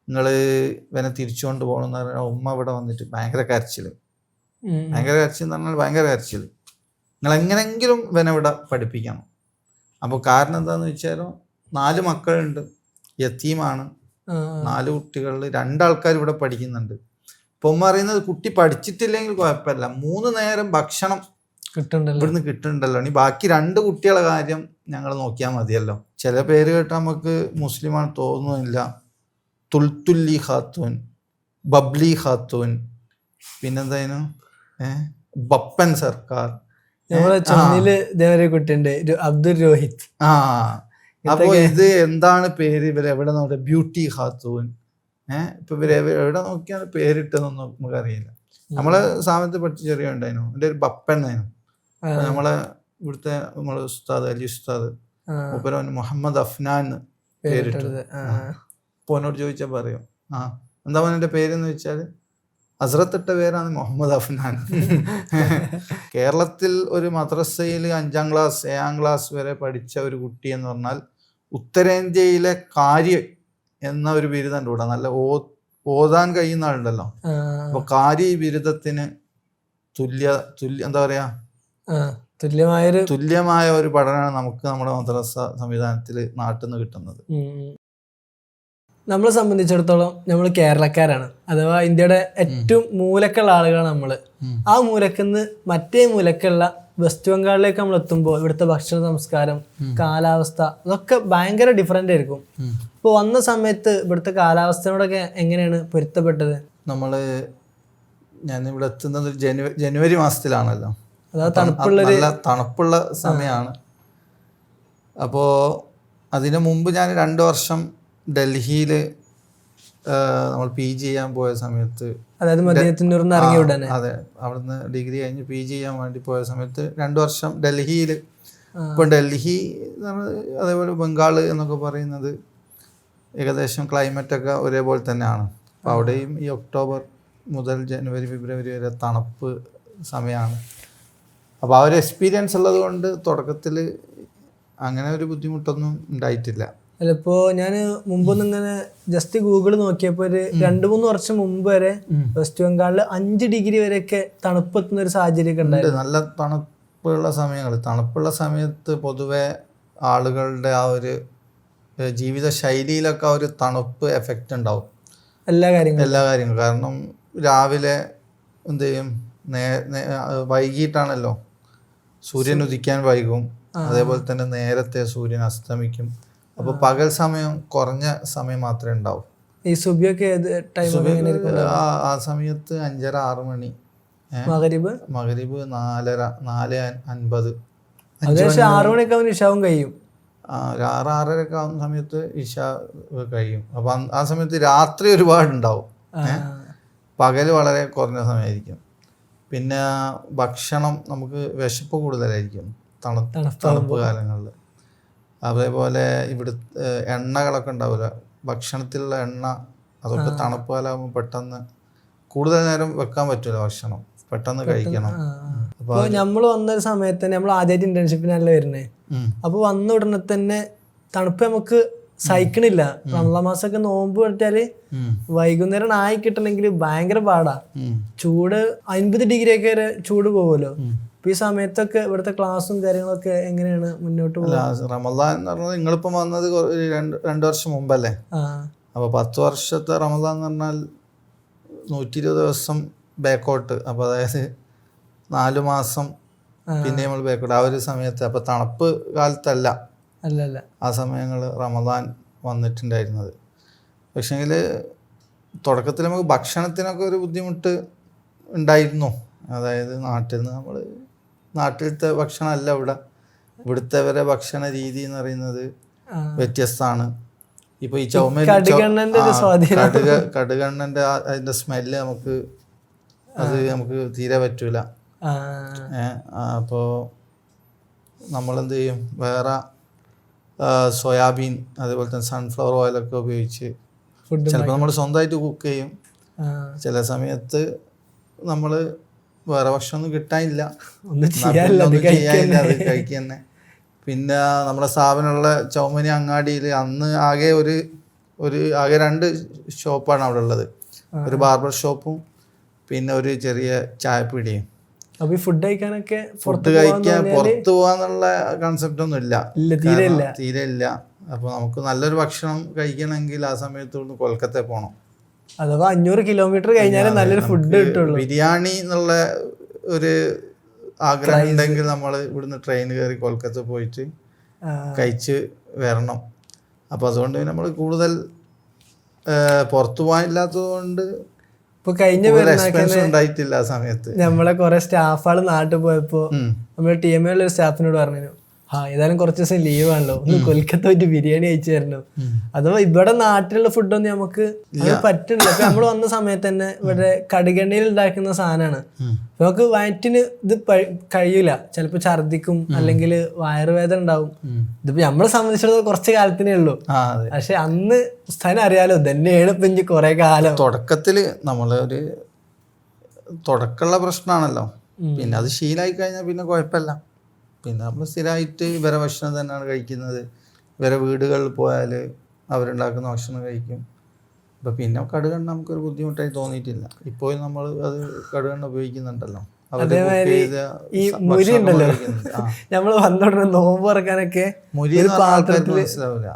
നിങ്ങൾ ഇവനെ തിരിച്ചുകൊണ്ട് പോകണമെന്ന് പറഞ്ഞാൽ ഉമ്മ ഇവിടെ വന്നിട്ട് ഭയങ്കര കരച്ചിൽ എന്ന് പറഞ്ഞാൽ ഭയങ്കര കരച്ചിൽ. നിങ്ങൾ എങ്ങനെങ്കിലും ഇവനെ ഇവിടെ പഠിപ്പിക്കണം. അപ്പോൾ കാരണം എന്താണെന്ന് വെച്ചാൽ 4 മക്കളുണ്ട്, യത്തീമാണ്. 4 കുട്ടികളിൽ 2 ആൾക്കാർ ഇവിടെ പഠിക്കുന്നുണ്ട്. ഇപ്പം ഉമ്മ പറയുന്നത് കുട്ടി പഠിച്ചിട്ടില്ലെങ്കിൽ കുഴപ്പമില്ല, 3 നേരം ഭക്ഷണം ഇവിടുന്ന് കിട്ടുന്നുണ്ടല്ലോ, ഇനി ബാക്കി 2 കുട്ടികളെ കാര്യം ഞങ്ങൾ നോക്കിയാൽ മതിയല്ലോ. ചില പേര് കേട്ടാൽ നമുക്ക് മുസ്ലിമാണ് തോന്നുന്നില്ല. തുൽത്തുല്ലി ഖാത്തൂൻ, ബബ്ലി ഖാത്തൂൻ, പിന്നെന്തായാലും ബപ്പൻ സർക്കാർ, കുട്ടിയുണ്ട് അബ്ദുൽ രോഹിത്. അപ്പൊ ഇത് എന്താണ് പേര്, ഇവർ എവിടെ നോക്കിയ ബ്യൂട്ടി ഖാത്തൂൻ, ഇപ്പൊ ഇവര് എവിടെ നോക്കിയാണ് പേരിട്ടതെന്നൊന്നും നമുക്കറിയില്ല. നമ്മളെ സാമത്ത് പഠിച്ച ചെറിയ ഉണ്ടായിരുന്നു, എൻ്റെ ഒരു ബപ്പൻ ആയിരുന്നു. നമ്മളെ ഇവിടുത്തെ നമ്മളെ ഉസ്താദ് അലി ഉസ്താദ് മൂപ്പര് മുഹമ്മദ് അഫ്നാൻ പേരിട്ടത്. പോനോട് ചോദിച്ചാൽ പറയും എന്താ എൻ്റെ പേരെന്ന് വെച്ചാൽ ഹസ്രത്തിട്ട പേരാണ് മുഹമ്മദ് അഫ്നാൻ. കേരളത്തിൽ ഒരു മദ്രസയിൽ 5ാം ക്ലാസ് 7ാം ക്ലാസ് വരെ പഠിച്ച ഒരു കുട്ടി എന്ന് പറഞ്ഞാൽ ഉത്തരേന്ത്യയിലെ കാരി എന്ന ഒരു ബിരുദം കൂടെ നല്ല ഓതാൻ കഴിയുന്ന ആളുണ്ടല്ലോ. അപ്പൊ കാരി ബിരുദത്തിന് എന്താ പറയാ തുല്യമായ ഒരു പഠനമാണ് നമുക്ക് നമ്മുടെ മദ്രസ സംവിധാനത്തിൽ നാട്ടിൽ നിന്ന് കിട്ടുന്നത്. നമ്മളെ സംബന്ധിച്ചിടത്തോളം നമ്മൾ കേരളക്കാരാണ്, അഥവാ ഇന്ത്യയുടെ ഏറ്റവും മൂലക്കുള്ള ആളുകളാണ് നമ്മള്. ആ മൂലക്കുന്ന് മറ്റേ മൂലക്കുള്ള വെസ്റ്റ് ബംഗാളിലേക്ക് നമ്മൾ എത്തുമ്പോൾ ഇവിടുത്തെ ഭക്ഷണ സംസ്കാരം, കാലാവസ്ഥ ഇതൊക്കെ ഭയങ്കര ഡിഫറെന്റ് ആയിരിക്കും. അപ്പോൾ വന്ന സമയത്ത് ഇവിടുത്തെ കാലാവസ്ഥയോടൊക്കെ എങ്ങനെയാണ് പൊരുത്തപ്പെട്ടത്? ഞാൻ ഇവിടെ എത്തുന്നത് ജനുവരി മാസത്തിലാണല്ലോ, നല്ല തണുപ്പുള്ള സമയമാണ്. അപ്പോൾ അതിനു മുമ്പ് ഞാൻ 2 വർഷം ഡൽഹിയിൽ നമ്മൾ PG ചെയ്യാൻ പോയ സമയത്ത്, അതായത് അതെ, അവിടുന്ന് ഡിഗ്രി കഴിഞ്ഞ് PG ചെയ്യാൻ വേണ്ടി പോയ സമയത്ത് 2 വർഷം ഡൽഹിയിൽ. ഇപ്പം ഡൽഹി അതേപോലെ ബംഗാൾ എന്നൊക്കെ പറയുന്നത് ഏകദേശം ക്ലൈമറ്റൊക്കെ ഒരേപോലെ തന്നെയാണ്. അപ്പോൾ അവിടെയും ഈ ഒക്ടോബർ മുതൽ ജനുവരി ഫെബ്രുവരി വരെ തണുപ്പ് സമയമാണ്. അപ്പോൾ ആ ഒരു എക്സ്പീരിയൻസ് ഉള്ളത് കൊണ്ട് തുടക്കത്തിൽ അങ്ങനെ ഒരു ബുദ്ധിമുട്ടൊന്നും ഉണ്ടായിട്ടില്ല. അല്ലപ്പോ ഞാൻ മുമ്പൊന്നും ഇങ്ങനെ ജസ്റ്റ് ഗൂഗിൾ നോക്കിയപ്പോ ഒരു 2-3 വർഷം മുമ്പ് വരെ വെസ്റ്റ് ബംഗാളിൽ 5 ഡിഗ്രി വരെയൊക്കെ തണുപ്പെത്തുന്ന ഒരു സാഹചര്യമൊക്കെ ഉണ്ടായിരുന്നു. നല്ല തണുപ്പുള്ള സമയത്ത് പൊതുവെ ആളുകളുടെ ആ ഒരു ജീവിത ശൈലിയിലൊക്കെ ഒരു തണുപ്പ് എഫക്റ്റ് ഉണ്ടാവും, എല്ലാ കാര്യങ്ങളും. കാരണം രാവിലെ എന്ത് ചെയ്യും, വൈകിട്ടാണല്ലോ സൂര്യൻ ഉദിക്കാൻ വൈകും, അതേപോലെ തന്നെ നേരത്തെ സൂര്യൻ അസ്തമിക്കും. അപ്പോൾ പകൽ സമയം കുറഞ്ഞ സമയം മാത്രമേ ഉണ്ടാവും. ഈ സുബിയൊക്കെ ആ സമയത്ത് 5:30-6 മണി, മഗ്‌രിബ് 4:50 6 മണിയൊക്കെ ഇശാവും കഴിയും. 6-6:30 ആവുന്ന സമയത്ത് ഇശ കഴിയും. അപ്പം ആ സമയത്ത് രാത്രി ഒരുപാടുണ്ടാവും, പകൽ വളരെ കുറഞ്ഞ സമയമായിരിക്കും. പിന്നെ ഭക്ഷണം നമുക്ക് വിശപ്പ് കൂടുതലായിരിക്കും തണുപ്പ് കാലങ്ങളിൽ. അതേപോലെ ഇവിടുത്തെ എണ്ണകളൊക്കെ ഉണ്ടാവില്ല, ഭക്ഷണത്തിലുള്ള എണ്ണ അതൊക്കെ തണുപ്പ് കാലമാകുമ്പോൾ പെട്ടെന്ന് കൂടുതൽ നേരം വെക്കാൻ പറ്റില്ല, ഭക്ഷണം പെട്ടെന്ന് കഴിക്കണം. അപ്പോൾ നമ്മൾ വന്ന സമയത്ത് നമ്മൾ ആദ്യമായിട്ട് ഇന്റേൺഷിപ്പിനല്ല വരുന്നത്. അപ്പോൾ വന്ന ഉടനെ തന്നെ തണുപ്പ് നമുക്ക് സഹിക്കണില്ല. റമളാൻ മാസമൊക്കെ നോമ്പ് എടുത്താല് വൈകുന്നേരം ആയി കിട്ടണമെങ്കിൽ ഭയങ്കര പാടാ. ചൂട് 50 ഡിഗ്രി ഒക്കെ വരെ ചൂട് പോകുമല്ലോ. ഈ സമയത്തൊക്കെ ഇവിടുത്തെ ക്ലാസ്സും കാര്യങ്ങളൊക്കെ എങ്ങനെയാണ് മുന്നോട്ട് പോകുന്നത്? റമളാൻ എന്ന് പറഞ്ഞാൽ നിങ്ങളിപ്പം വന്നത് 2 വർഷം മുമ്പല്ലേ, അപ്പോൾ 10 വർഷത്തെ റമളാൻ എന്ന് പറഞ്ഞാൽ 120 ദിവസം ബാക്കോട്ട്. അപ്പോൾ അതായത് 4 മാസം പിന്നെ നമ്മൾ ബാക്കോട്ട്. ആ ഒരു സമയത്ത് അപ്പോൾ തണുപ്പ് കാലത്തല്ല ആ സമയങ്ങൾ റമളാൻ വന്നിട്ടുണ്ടായിരുന്നത്. പക്ഷേങ്കിൽ തുടക്കത്തിൽ നമുക്ക് ഭക്ഷണത്തിനൊക്കെ ഒരു ബുദ്ധിമുട്ട് ഉണ്ടായിരുന്നു. അതായത് നാട്ടിലത്തെ ഭക്ഷണമല്ല ഇവിടുത്തെ വരെ ഭക്ഷണ രീതി എന്ന് പറയുന്നത് വ്യത്യസ്തമാണ്. ഇപ്പോൾ ഈ കടുകണ്ണൻ്റെ അതിൻ്റെ സ്മെല്ല് നമുക്ക് തീരെ പറ്റൂല. അപ്പോൾ നമ്മളെന്ത് ചെയ്യും, വേറെ സോയാബീൻ അതേപോലെ തന്നെ സൺഫ്ലവർ ഓയിലൊക്കെ ഉപയോഗിച്ച് ചിലപ്പോൾ നമ്മൾ സ്വന്തമായിട്ട് കുക്ക് ചെയ്യും. ചില സമയത്ത് നമ്മൾ വേറെ ഭക്ഷണമൊന്നും കിട്ടാനില്ല, ഒന്നും ചെയ്യാനില്ല, അത് കഴിക്കുക തന്നെ. പിന്നെ നമ്മുടെ സ്ഥാപനമുള്ള ചൗമനി അങ്ങാടിയിൽ അന്ന് ആകെ ഒരു ആകെ 2 ഷോപ്പാണ് അവിടെ ഉള്ളത്. ഒരു ബാർബർ ഷോപ്പും പിന്നെ ഒരു ചെറിയ ചായപ്പീടിയും. അപ്പൊ ഈ ഫുഡ് കഴിക്കാനൊക്കെ പുറത്ത് പോവാന്നുള്ള കൺസെപ്റ്റ് ഒന്നും ഇല്ല, തീരെ ഇല്ല. അപ്പൊ നമുക്ക് നല്ലൊരു ഭക്ഷണം കഴിക്കണമെങ്കിൽ ആ സമയത്ത് കൊൽക്കത്ത പോകണം. അഥവാ 500 കിലോമീറ്റർ കഴിഞ്ഞാലേ നല്ലൊരു ഫുഡ് കിട്ടുള്ളൂ. ബിരിയാണി എന്നുള്ള ഒരു ആഗ്രഹം ഉണ്ടെങ്കിൽ നമ്മൾ ഇവിടുന്ന് ട്രെയിൻ കയറി കൊൽക്കത്ത പോയിട്ട് കഴിച്ച് വരണം. അപ്പോൾ അതുകൊണ്ട് നമ്മൾ കൂടുതൽ പുറത്തു പോകാനില്ലാത്തത് കൊണ്ട് ഇപ്പൊ കഴിഞ്ഞ ഉണ്ടായിട്ടില്ല ആ സമയത്ത്. നമ്മളെ കുറെ സ്റ്റാഫുകൾ നാട്ടിൽ പോയപ്പോ നമ്മുടെ ടീമിലുള്ള ഒരു സ്റ്റാഫിനോട് പറഞ്ഞു, ഏതായാലും കുറച്ച് ദിവസം ലീവ് ആണല്ലോ, ഒന്ന് കൊൽക്കത്ത പോയിട്ട് ബിരിയാണി കഴിച്ചു തരണം. അഥവാ ഇവിടെ നാട്ടിലുള്ള ഫുഡൊന്നും നമുക്ക് പറ്റുന്നില്ല. അപ്പൊ നമ്മൾ വന്ന സമയത്ത് തന്നെ ഇവിടെ കടുകെണ്ണയിൽ ഉണ്ടാക്കുന്ന സാധനമാണ്. നമുക്ക് വയറ്റിന് ഇത് കഴിയൂല, ചിലപ്പോ ഛർദിക്കും അല്ലെങ്കിൽ വയറുവേദന ഉണ്ടാവും. ഇതിപ്പോ നമ്മളെ സംബന്ധിച്ചിടത്തോളം കുറച്ച് കാലത്തിനേ ഉള്ളൂ. പക്ഷെ അന്ന് സ്ഥലം അറിയാലോ, തന്നെയാണ് ഇപ്പൊ ഇനി കുറെ കാലം. തുടക്കത്തില് നമ്മളൊരു തുടക്കമുള്ള പ്രശ്നമാണല്ലോ, പിന്നെ അത് ശീലമായി കഴിഞ്ഞാൽ പിന്നെ കുഴപ്പമില്ല. പിന്നെ നമ്മൾ സ്ഥിരമായിട്ട് ഇവരെ ഭക്ഷണം തന്നെയാണ് കഴിക്കുന്നത്. ഇവരെ വീടുകളിൽ പോയാൽ അവരുണ്ടാക്കുന്ന ഭക്ഷണം കഴിക്കും. അപ്പം പിന്നെ കടുകെണ്ണ നമുക്കൊരു ബുദ്ധിമുട്ടായി തോന്നിയിട്ടില്ല. ഇപ്പോഴും നമ്മൾ അത് കടുകെണ്ണ ഉപയോഗിക്കുന്നുണ്ടല്ലോ. അതേമാതിരി ഈ മുരി ഉണ്ടല്ലോ, നമ്മൾ വന്നോടനെ നോമ്പ് തുറക്കാനൊക്കെ മുരി മനസ്സിലാവില്ല,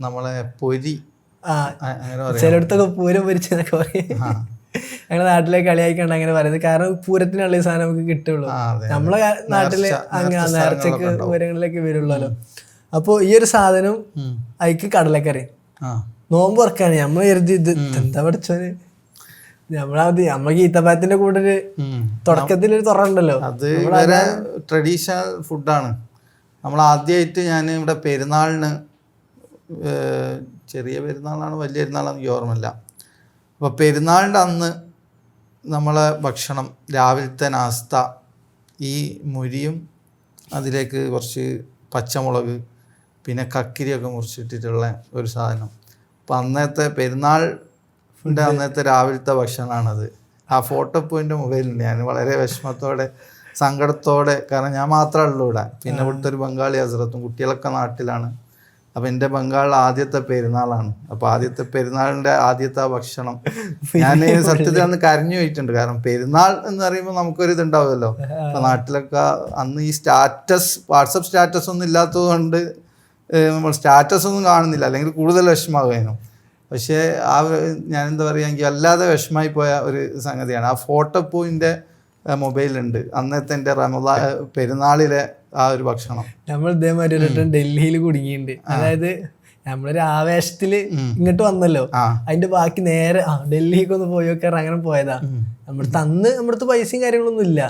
നമ്മളെ പൊരി ചിലയിടത്തൊക്കെ പൂരം പൊരിച്ചെന്നൊക്കെ പറയും. ഞങ്ങളുടെ നാട്ടിലെ കളിയായിക്കണ്ട അങ്ങനെ പറയുന്നത്. കാരണം പൂരത്തിനുള്ള ഈ സാധനം നമുക്ക് കിട്ടുള്ളൂ. നമ്മളെ നാട്ടില് അങ്ങനെ നേർച്ചക്ക് പൂരങ്ങളിലേക്ക് വരുള്ളല്ലോ. അപ്പൊ ഈ ഒരു സാധനം അതിക്ക് കടലക്കറി നോമ്പ് തുറക്കാണ്. നമ്മൾ കരുതി ഇത് എന്താ പഠിച്ചോന്, നമ്മൾക്ക് ഈത്തപ്പഴത്തിന്റെ കൂടെ ഒരു തുടക്കത്തിലൊരു തുറണ്ടല്ലോ, അത് ട്രഡീഷണൽ ഫുഡാണ്. നമ്മൾ ആദ്യമായിട്ട് ഞാൻ ഇവിടെ പെരുന്നാളിന്, ചെറിയ പെരുന്നാളാണ് വലിയ പെരുന്നാളാണ് എനിക്ക് ഓർമ്മയില്ല. അപ്പോൾ പെരുന്നാളിൻ്റെ അന്ന് നമ്മളെ ഭക്ഷണം രാവിലത്തെ നാസ്ത ഈ മുരിയും അതിലേക്ക് കുറച്ച് പച്ചമുളക് പിന്നെ കക്കിരിയൊക്കെ മുറിച്ചിട്ടിട്ടുള്ള ഒരു സാധനം. അപ്പം അന്നത്തെ പെരുന്നാളിൻ്റെ അന്നത്തെ രാവിലത്തെ ഭക്ഷണമാണത്. ആ ഫോട്ടോ ഇപ്പോൾ എൻ്റെ മൊബൈലുണ്ട്. ഞാൻ വളരെ വിഷമത്തോടെ സങ്കടത്തോടെ, കാരണം ഞാൻ മാത്രമേ ഉള്ളൂ ഇവിടെ, പിന്നെ ഇവിടുത്തെ ഒരു ബംഗാളി ഹസ്രത്തും കുട്ടികളൊക്കെ നാട്ടിലാണ്. അപ്പം എൻ്റെ ബംഗാളിൽ ആദ്യത്തെ പെരുന്നാളാണ്. അപ്പോൾ ആദ്യത്തെ പെരുന്നാളിൻ്റെ ആദ്യത്തെ ഭക്ഷണം ഞാൻ സത്യത്തിൽ അന്ന് കരഞ്ഞു പോയിട്ടുണ്ട്. കാരണം പെരുന്നാൾ എന്ന് പറയുമ്പോൾ നമുക്കൊരു ഇതുണ്ടാവുമല്ലോ. അപ്പോൾ നാട്ടിലൊക്കെ അന്ന് ഈ വാട്സപ്പ് സ്റ്റാറ്റസ് ഒന്നും ഇല്ലാത്തത് കൊണ്ട് നമ്മൾ സ്റ്റാറ്റസ് ഒന്നും കാണുന്നില്ല, അല്ലെങ്കിൽ കൂടുതൽ വിഷമാകുമായിരുന്നു. പക്ഷേ ഞാനെന്താ പറയുക, എനിക്ക് വല്ലാതെ വിഷമായി പോയ ഒരു സംഗതിയാണ്. ആ ഫോട്ടോ പോയിൻ്റെ മൊബൈലുണ്ട്, അന്നത്തെ എൻ്റെ പെരുന്നാളിലെ ആ ഒരു ഭക്ഷണം. നമ്മൾ ഇതേമാതിരി ഡൽഹിയിൽ കുടുങ്ങിയിട്ടുണ്ട്. അതായത് നമ്മളൊരു ആവേശത്തില് ഇങ്ങോട്ട് വന്നല്ലോ, അതിന്റെ ബാക്കി നേരെ ഡൽഹിക്ക് ഒന്ന് പോയി നോക്കാറ് അങ്ങനെ പോയതാ. നമ്മുടെ പൈസയും കാര്യങ്ങളൊന്നും ഇല്ല.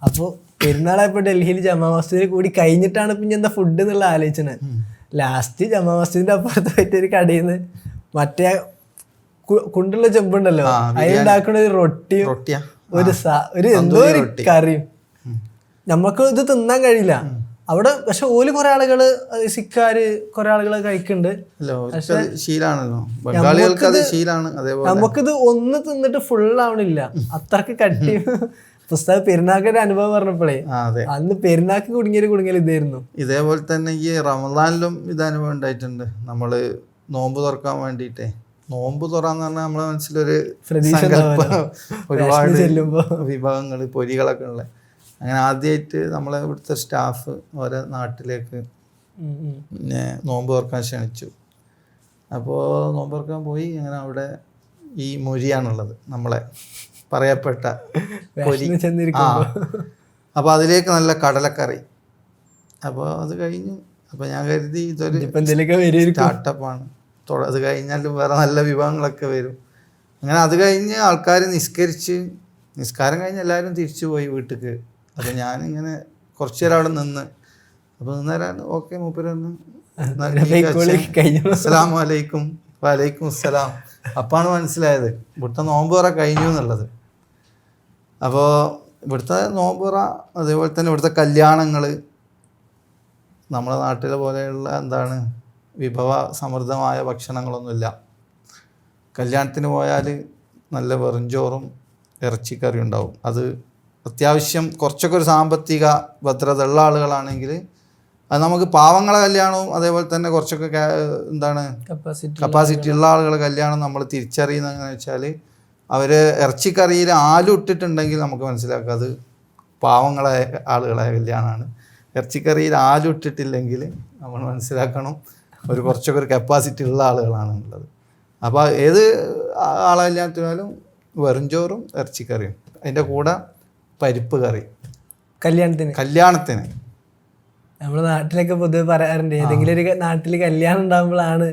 അപ്പൊ പെരുന്നാളായപ്പോ ഡൽഹിയിൽ ജമാ മസ്ജിദിൽ കൂടി കഴിഞ്ഞിട്ടാണ് പിന്നെ എന്താ ഫുഡ് എന്നുള്ള ആലോചന. ലാസ്റ്റ് ജമാ മസ്ജിദിന്റെ അപ്പുറത്ത് പറ്റിയൊരു കടയിൽ നിന്ന് മറ്റേ കുണ്ടുള്ള ചെമ്പുണ്ടല്ലോ, അതിലുണ്ടാക്കുന്ന ഒരു റൊട്ടിയും ഒരു എന്തോ ഒരു കറിയും. നമുക്ക് ഇത് തിന്നാൻ കഴിയില്ല അവിടെ. പക്ഷെ ഓല് കുറെ ആളുകള് സിക്കാര് കുറെ ആളുകള് കഴിക്കുന്നുണ്ട്. നമുക്കിത് ഒന്ന് തിന്നിട്ട് ഫുൾ ആവണില്ല, അത്രക്ക് കട്ടി. പുസ്തകം പെരുന്നാക്കിന്റെ അനുഭവം പറഞ്ഞപ്പോഴേ അന്ന് പെരുന്നാക്ക് കുടുങ്ങിയത് ഇതായിരുന്നു. ഇതേപോലെ തന്നെ ഈ റമദാനിലും ഇത് അനുഭവം ഉണ്ടായിട്ടുണ്ട്. നമ്മള് നോമ്പ് തുറക്കാൻ വേണ്ടിയിട്ടേ, നോമ്പ് തുറന്ന് പറഞ്ഞാൽ നമ്മളെ മനസ്സിലൊരു ഒരുപാട് വിഭവങ്ങൾ പൊരികളൊക്കെ ഉള്ള. അങ്ങനെ ആദ്യമായിട്ട് നമ്മളെ ഇവിടുത്തെ സ്റ്റാഫ് ഓരോ നാട്ടിലേക്ക് പിന്നെ നോമ്പ് തുറക്കാൻ ക്ഷണിച്ചു. അപ്പോൾ നോമ്പ് തുറക്കാൻ പോയി. അങ്ങനെ അവിടെ ഈ മൊരിയാണുള്ളത്, നമ്മളെ പറയപ്പെട്ട പൊരി. അപ്പോൾ അതിലേക്ക് നല്ല കടലക്കറി. അപ്പോൾ അത് കഴിഞ്ഞു. അപ്പോൾ ഞാൻ കരുതി ഇതൊരു സ്റ്റാർട്ടപ്പാണ്, അത് കഴിഞ്ഞാലും വേറെ നല്ല വിഭവങ്ങളൊക്കെ വരും. അങ്ങനെ അത് കഴിഞ്ഞ് ആൾക്കാർ നിസ്കാരം കഴിഞ്ഞ് എല്ലാവരും തിരിച്ചു പോയി വീട്ടിലേക്ക്. അപ്പോൾ ഞാനിങ്ങനെ കുറച്ച് നേരം അവിടെ നിന്ന്. അപ്പോൾ നിന്നേരാണ് ഓക്കെ മൂപ്പരൊന്ന് അസ്സലാമു അലൈക്കും. വലൈക്കും അസ്സലാം. അപ്പാണ് മനസ്സിലായത് ഇവിടുത്തെ നോമ്പ് തുറ കഴിഞ്ഞു എന്നുള്ളത്. അപ്പോൾ ഇവിടുത്തെ നോമ്പ് തുറ, അതേപോലെ തന്നെ ഇവിടുത്തെ കല്യാണങ്ങൾ നമ്മുടെ നാട്ടിലെ പോലെയുള്ള വിഭവ സമൃദ്ധമായ ഭക്ഷണങ്ങളൊന്നുമില്ല. കല്യാണത്തിന് പോയാൽ നല്ല വെറുംചോറും ഇറച്ചിക്കറി ഉണ്ടാവും. അത് അത്യാവശ്യം കുറച്ചൊക്കെ ഒരു സാമ്പത്തിക ഭദ്രത ഉള്ള ആളുകളാണെങ്കിൽ അത് നമുക്ക് പാവങ്ങളെ കല്യാണവും അതേപോലെ തന്നെ കുറച്ചൊക്കെ എന്താണ് കപ്പാസിറ്റി ഉള്ള ആളുകളെ കല്യാണം നമ്മൾ തിരിച്ചറിയുന്നത് എങ്ങനെയാണെന്ന് വെച്ചാൽ അവർ ഇറച്ചിക്കറിയിൽ ആലും ഇട്ടിട്ടുണ്ടെങ്കിൽ നമുക്ക് മനസ്സിലാക്കാം അത് പാവങ്ങളെ ആളുകളെ കല്യാണമാണ്. ഇറച്ചിക്കറിയിൽ ആലും ഇട്ടിട്ടില്ലെങ്കിൽ നമ്മൾ മനസ്സിലാക്കണം ഒരു കുറച്ചൊക്കെ ഒരു കപ്പാസിറ്റി ഉള്ള ആളുകളാണ് ഉള്ളത്. അപ്പോൾ ഏത് ആളെ കല്യാണത്തിനാലും വെറും ചോറും ഇറച്ചിക്കറിയും അതിൻ്റെ കൂടെ പരിപ്പ് കറി കല്യാണത്തിന്. നമ്മുടെ നാട്ടിലൊക്കെ പൊതുവെ പറയാറുണ്ട് ഏതെങ്കിലും ഒരു നാട്ടിൽ കല്യാണം ഉണ്ടാകുമ്പോഴാണ്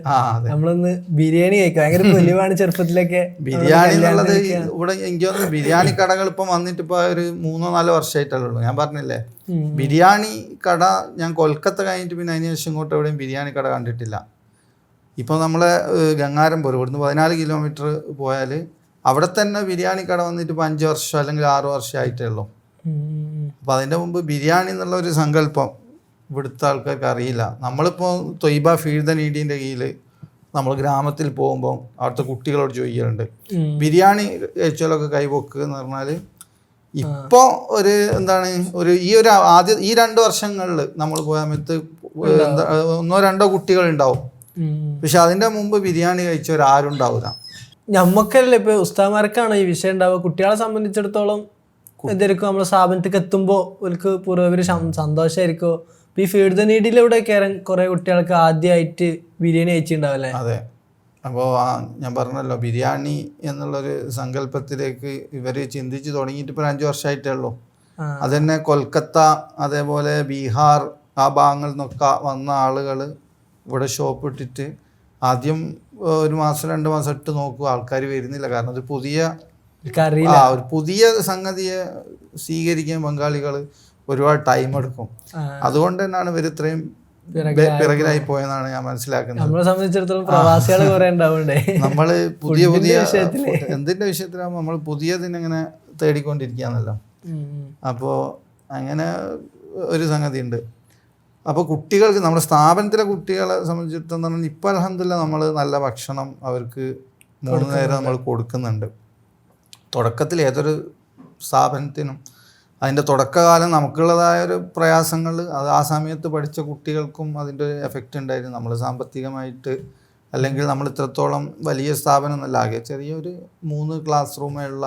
നമ്മളൊന്ന് ബിരിയാണി കഴിക്കുക. ഭയങ്കര പൊലിവാണ് ചെറുപ്പത്തിലൊക്കെ ബിരിയാണി എന്നുള്ളത്. ഇവിടെ എനിക്ക് തോന്നുന്നു ബിരിയാണി കടകൾ ഇപ്പം വന്നിട്ട് ഇപ്പോൾ ഒരു 3-4 വർഷമായിട്ടല്ലേ ഉള്ളൂ. ഞാൻ പറഞ്ഞില്ലേ ബിരിയാണി കട ഞാൻ കൊൽക്കത്ത കഴിഞ്ഞിട്ട് പിന്നെ അതിന് ശേഷം ഇങ്ങോട്ട് എവിടെയും ബിരിയാണി കട കണ്ടിട്ടില്ല. ഇപ്പോൾ നമ്മളെ ഗംഗാരംപൂർ ഇവിടുന്ന് 14 കിലോമീറ്റർ പോയാൽ അവിടെ തന്നെ ബിരിയാണി കട വന്നിട്ട് ഇപ്പോൾ 5 വർഷം അല്ലെങ്കിൽ 6 വർഷമായിട്ടേ ഉള്ളൂ. അപ്പോൾ അതിൻ്റെ മുമ്പ് ബിരിയാണി എന്നുള്ള ഒരു സങ്കല്പം ഇവിടുത്തെ ആൾക്കാർക്ക് അറിയില്ല. നമ്മളിപ്പോൾ തൊയ്ബ ഫീഡ് ദ നീഡിൻ്റെ കീഴിൽ നമ്മൾ ഗ്രാമത്തിൽ പോകുമ്പോൾ അവിടുത്തെ കുട്ടികളോട് ചോദിക്കലുണ്ട് ബിരിയാണി കഴിച്ചാലൊക്കെ കൈപൊക്ക് എന്ന് പറഞ്ഞാൽ. ഇപ്പോൾ ഒരു എന്താണ് ഈ 2 വർഷങ്ങളിൽ നമ്മൾ പോയ സമയത്ത് 1-2 കുട്ടികളുണ്ടാവും. പക്ഷെ അതിൻ്റെ മുമ്പ് ബിരിയാണി കഴിച്ചവരാരും ഉണ്ടാവില്ല. ഞമ്മക്കല്ലേ ഇപ്പോൾ ഉസ്താദ്മാർക്കാണ് ഈ വിഷയം ഉണ്ടാവുക. കുട്ടികളെ സംബന്ധിച്ചിടത്തോളം എന്തായിരിക്കും നമ്മൾ സ്ഥാപനത്തേക്ക് എത്തുമ്പോൾ അവർക്ക് പൂർവ്വ സന്തോഷമായിരിക്കും. ഈ ഫീഡ് ദ നീഡിലൂടെ കയറാൻ കുറേ കുട്ടികൾക്ക് ആദ്യമായിട്ട് ബിരിയാണി കഴിച്ചിട്ടുണ്ടാവല്ലേ? അതെ. അപ്പോൾ ഞാൻ പറഞ്ഞല്ലോ ബിരിയാണി എന്നുള്ളൊരു സങ്കല്പത്തിലേക്ക് ഇവർ ചിന്തിച്ച് തുടങ്ങിയിട്ട് ഇപ്പോൾ 5 വർഷമായിട്ടേ ഉള്ളൂ. അതുതന്നെ കൊൽക്കത്ത അതേപോലെ ബീഹാർ ആ ഭാഗങ്ങളിൽ നിന്നൊക്കെ വന്ന ആളുകൾ ഇവിടെ ഷോപ്പ് ഇട്ടിട്ട് ആദ്യം 1 മാസം 2 മാസം ഇട്ട് നോക്കുക, ആൾക്കാർ വരുന്നില്ല. കാരണം ഒരു പുതിയ സംഗതിയെ സ്വീകരിക്കാൻ ബംഗാളികൾ ഒരുപാട് ടൈം എടുക്കും. അതുകൊണ്ട് തന്നെയാണ് ഇവർ ഇത്രയും പിറകിലായി പോയെന്നാണ് ഞാൻ മനസ്സിലാക്കുന്നത്. നമ്മളെ സംബന്ധിച്ചിടത്തോളം പ്രവാസികൾ കുറെ ഉണ്ടാവണ്ടേ. നമ്മൾ പുതിയ എന്തിൻ്റെ വിഷയത്തിലാകുമ്പോൾ നമ്മൾ പുതിയതിനെങ്ങനെ തേടിക്കൊണ്ടിരിക്കുകയാണല്ലോ. അപ്പോൾ അങ്ങനെ ഒരു സംഗതി ഉണ്ട്. അപ്പോൾ കുട്ടികൾക്ക് നമ്മുടെ സ്ഥാപനത്തിലെ കുട്ടികളെ സംബന്ധിച്ചിടത്തോളം പറഞ്ഞാൽ ഇപ്പോൾ അൽഹംദുലില്ലാ നമ്മൾ നല്ല ഭക്ഷണം അവർക്ക് 3 നേരം നമ്മൾ കൊടുക്കുന്നുണ്ട്. തുടക്കത്തിൽ ഏതൊരു സ്ഥാപനത്തിനും അതിൻ്റെ തുടക്കകാലം നമുക്കുള്ളതായ ഒരു പ്രയാസങ്ങൾ അത് ആ സമയത്ത് പഠിച്ച കുട്ടികൾക്കും അതിൻ്റെ ഒരു എഫക്റ്റ് ഉണ്ടായിരുന്നു. നമ്മൾ സാമ്പത്തികമായിട്ട് അല്ലെങ്കിൽ നമ്മൾ ഇത്രത്തോളം വലിയ സ്ഥാപനമൊന്നുമല്ല, ആകെ ചെറിയൊരു 3 ക്ലാസ് റൂമുള്ള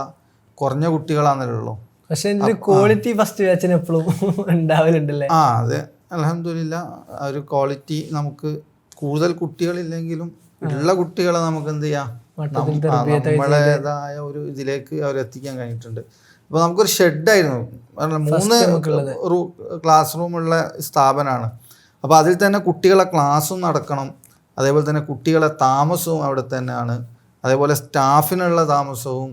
കുറഞ്ഞ കുട്ടികളാണല്ലോ. പക്ഷേ ക്വാളിറ്റി ഫസ്റ്റ് ബാച്ചിന് എപ്പോഴും ഉണ്ടാവലുണ്ടല്ലേ? അതെ, അൽഹംദുലില്ലാ ആ ഒരു ക്വാളിറ്റി നമുക്ക് കൂടുതൽ കുട്ടികളില്ലെങ്കിലും ഉള്ള കുട്ടികളെ നമുക്ക് എന്ത് ചെയ്യാം നമ്മളേതായ ഒരു ഇതിലേക്ക് അവരെത്തിക്കാൻ കഴിഞ്ഞിട്ടുണ്ട്. അപ്പോൾ നമുക്കൊരു ഷെഡായിരുന്നു, 3 ക്ലാസ് റൂമുള്ള സ്ഥാപനമാണ്. അപ്പോൾ അതിൽ തന്നെ കുട്ടികളെ ക്ലാസ്സും നടക്കണം, അതേപോലെ തന്നെ കുട്ടികളെ താമസവും അവിടെ തന്നെയാണ്, അതേപോലെ സ്റ്റാഫിനുള്ള താമസവും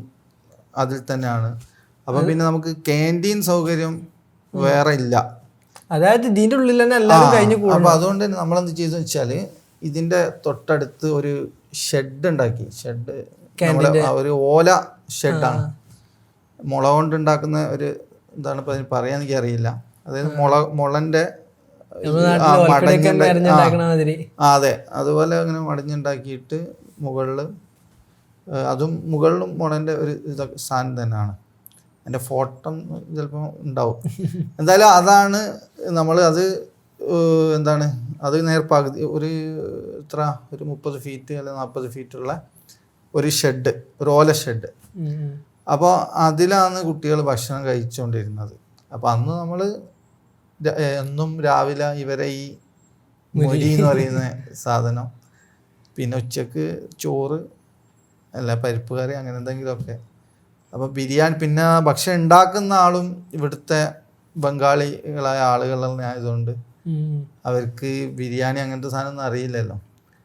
അതിൽ തന്നെയാണ്. അപ്പം പിന്നെ നമുക്ക് ക്യാൻറ്റീൻ സൗകര്യം വേറെ ഇല്ല. അതായത് ഇതിൻ്റെ ഉള്ളിൽ തന്നെ എല്ലാവരും കഴിഞ്ഞു പോകും. അപ്പോൾ അതുകൊണ്ട് തന്നെ നമ്മളെന്ത് ചെയ്തെന്ന് വെച്ചാൽ ഇതിൻ്റെ തൊട്ടടുത്ത് ഒരു ഷെഡ് ഉണ്ടാക്കി. ഷെഡ് ഒരു ഓല ഷെഡാണ്, മുള കൊണ്ടുണ്ടാക്കുന്ന ഒരു എന്താണ് ഇപ്പോൾ അതിന് പറയാൻ എനിക്ക് അറിയില്ല. അതായത് മുളൻ്റെ അതെ അതുപോലെ അങ്ങനെ മടഞ്ഞുണ്ടാക്കിയിട്ട് മുകളിലും മുളൻ്റെ ഒരു ഇതൊക്കെ സാധനം തന്നെയാണ്. എൻ്റെ ഫോട്ടോ ചിലപ്പോൾ ഉണ്ടാവും. എന്തായാലും അതാണ് നമ്മൾ അത് എന്താണ് അത് നേർപ്പകുതി ഒരു 30 ഫീറ്റ് അല്ലെങ്കിൽ 40 ഫീറ്റുള്ള ഒരു ഷെഡ്, ഒരു ഓല ഷെഡ്. അപ്പോൾ അതിലാണ് കുട്ടികൾ ഭക്ഷണം കഴിച്ചുകൊണ്ടിരുന്നത്. അപ്പോൾ അന്ന് നമ്മൾ എന്നും രാവിലെ ഇവരെ ഈ മൊരി എന്ന് പറയുന്ന സാധനം, പിന്നെ ഉച്ചക്ക് ചോറ് അല്ല പരിപ്പ് കറി അങ്ങനെ എന്തെങ്കിലുമൊക്കെ. അപ്പോൾ ബിരിയാണി, പിന്നെ ഭക്ഷണം ഉണ്ടാക്കുന്ന ആളും ഇവിടുത്തെ ബംഗാളികളായ ആളുകളായതുകൊണ്ട് അവർക്ക് ബിരിയാണി അങ്ങനത്തെ സാധനം ഒന്നും അറിയില്ലല്ലോ.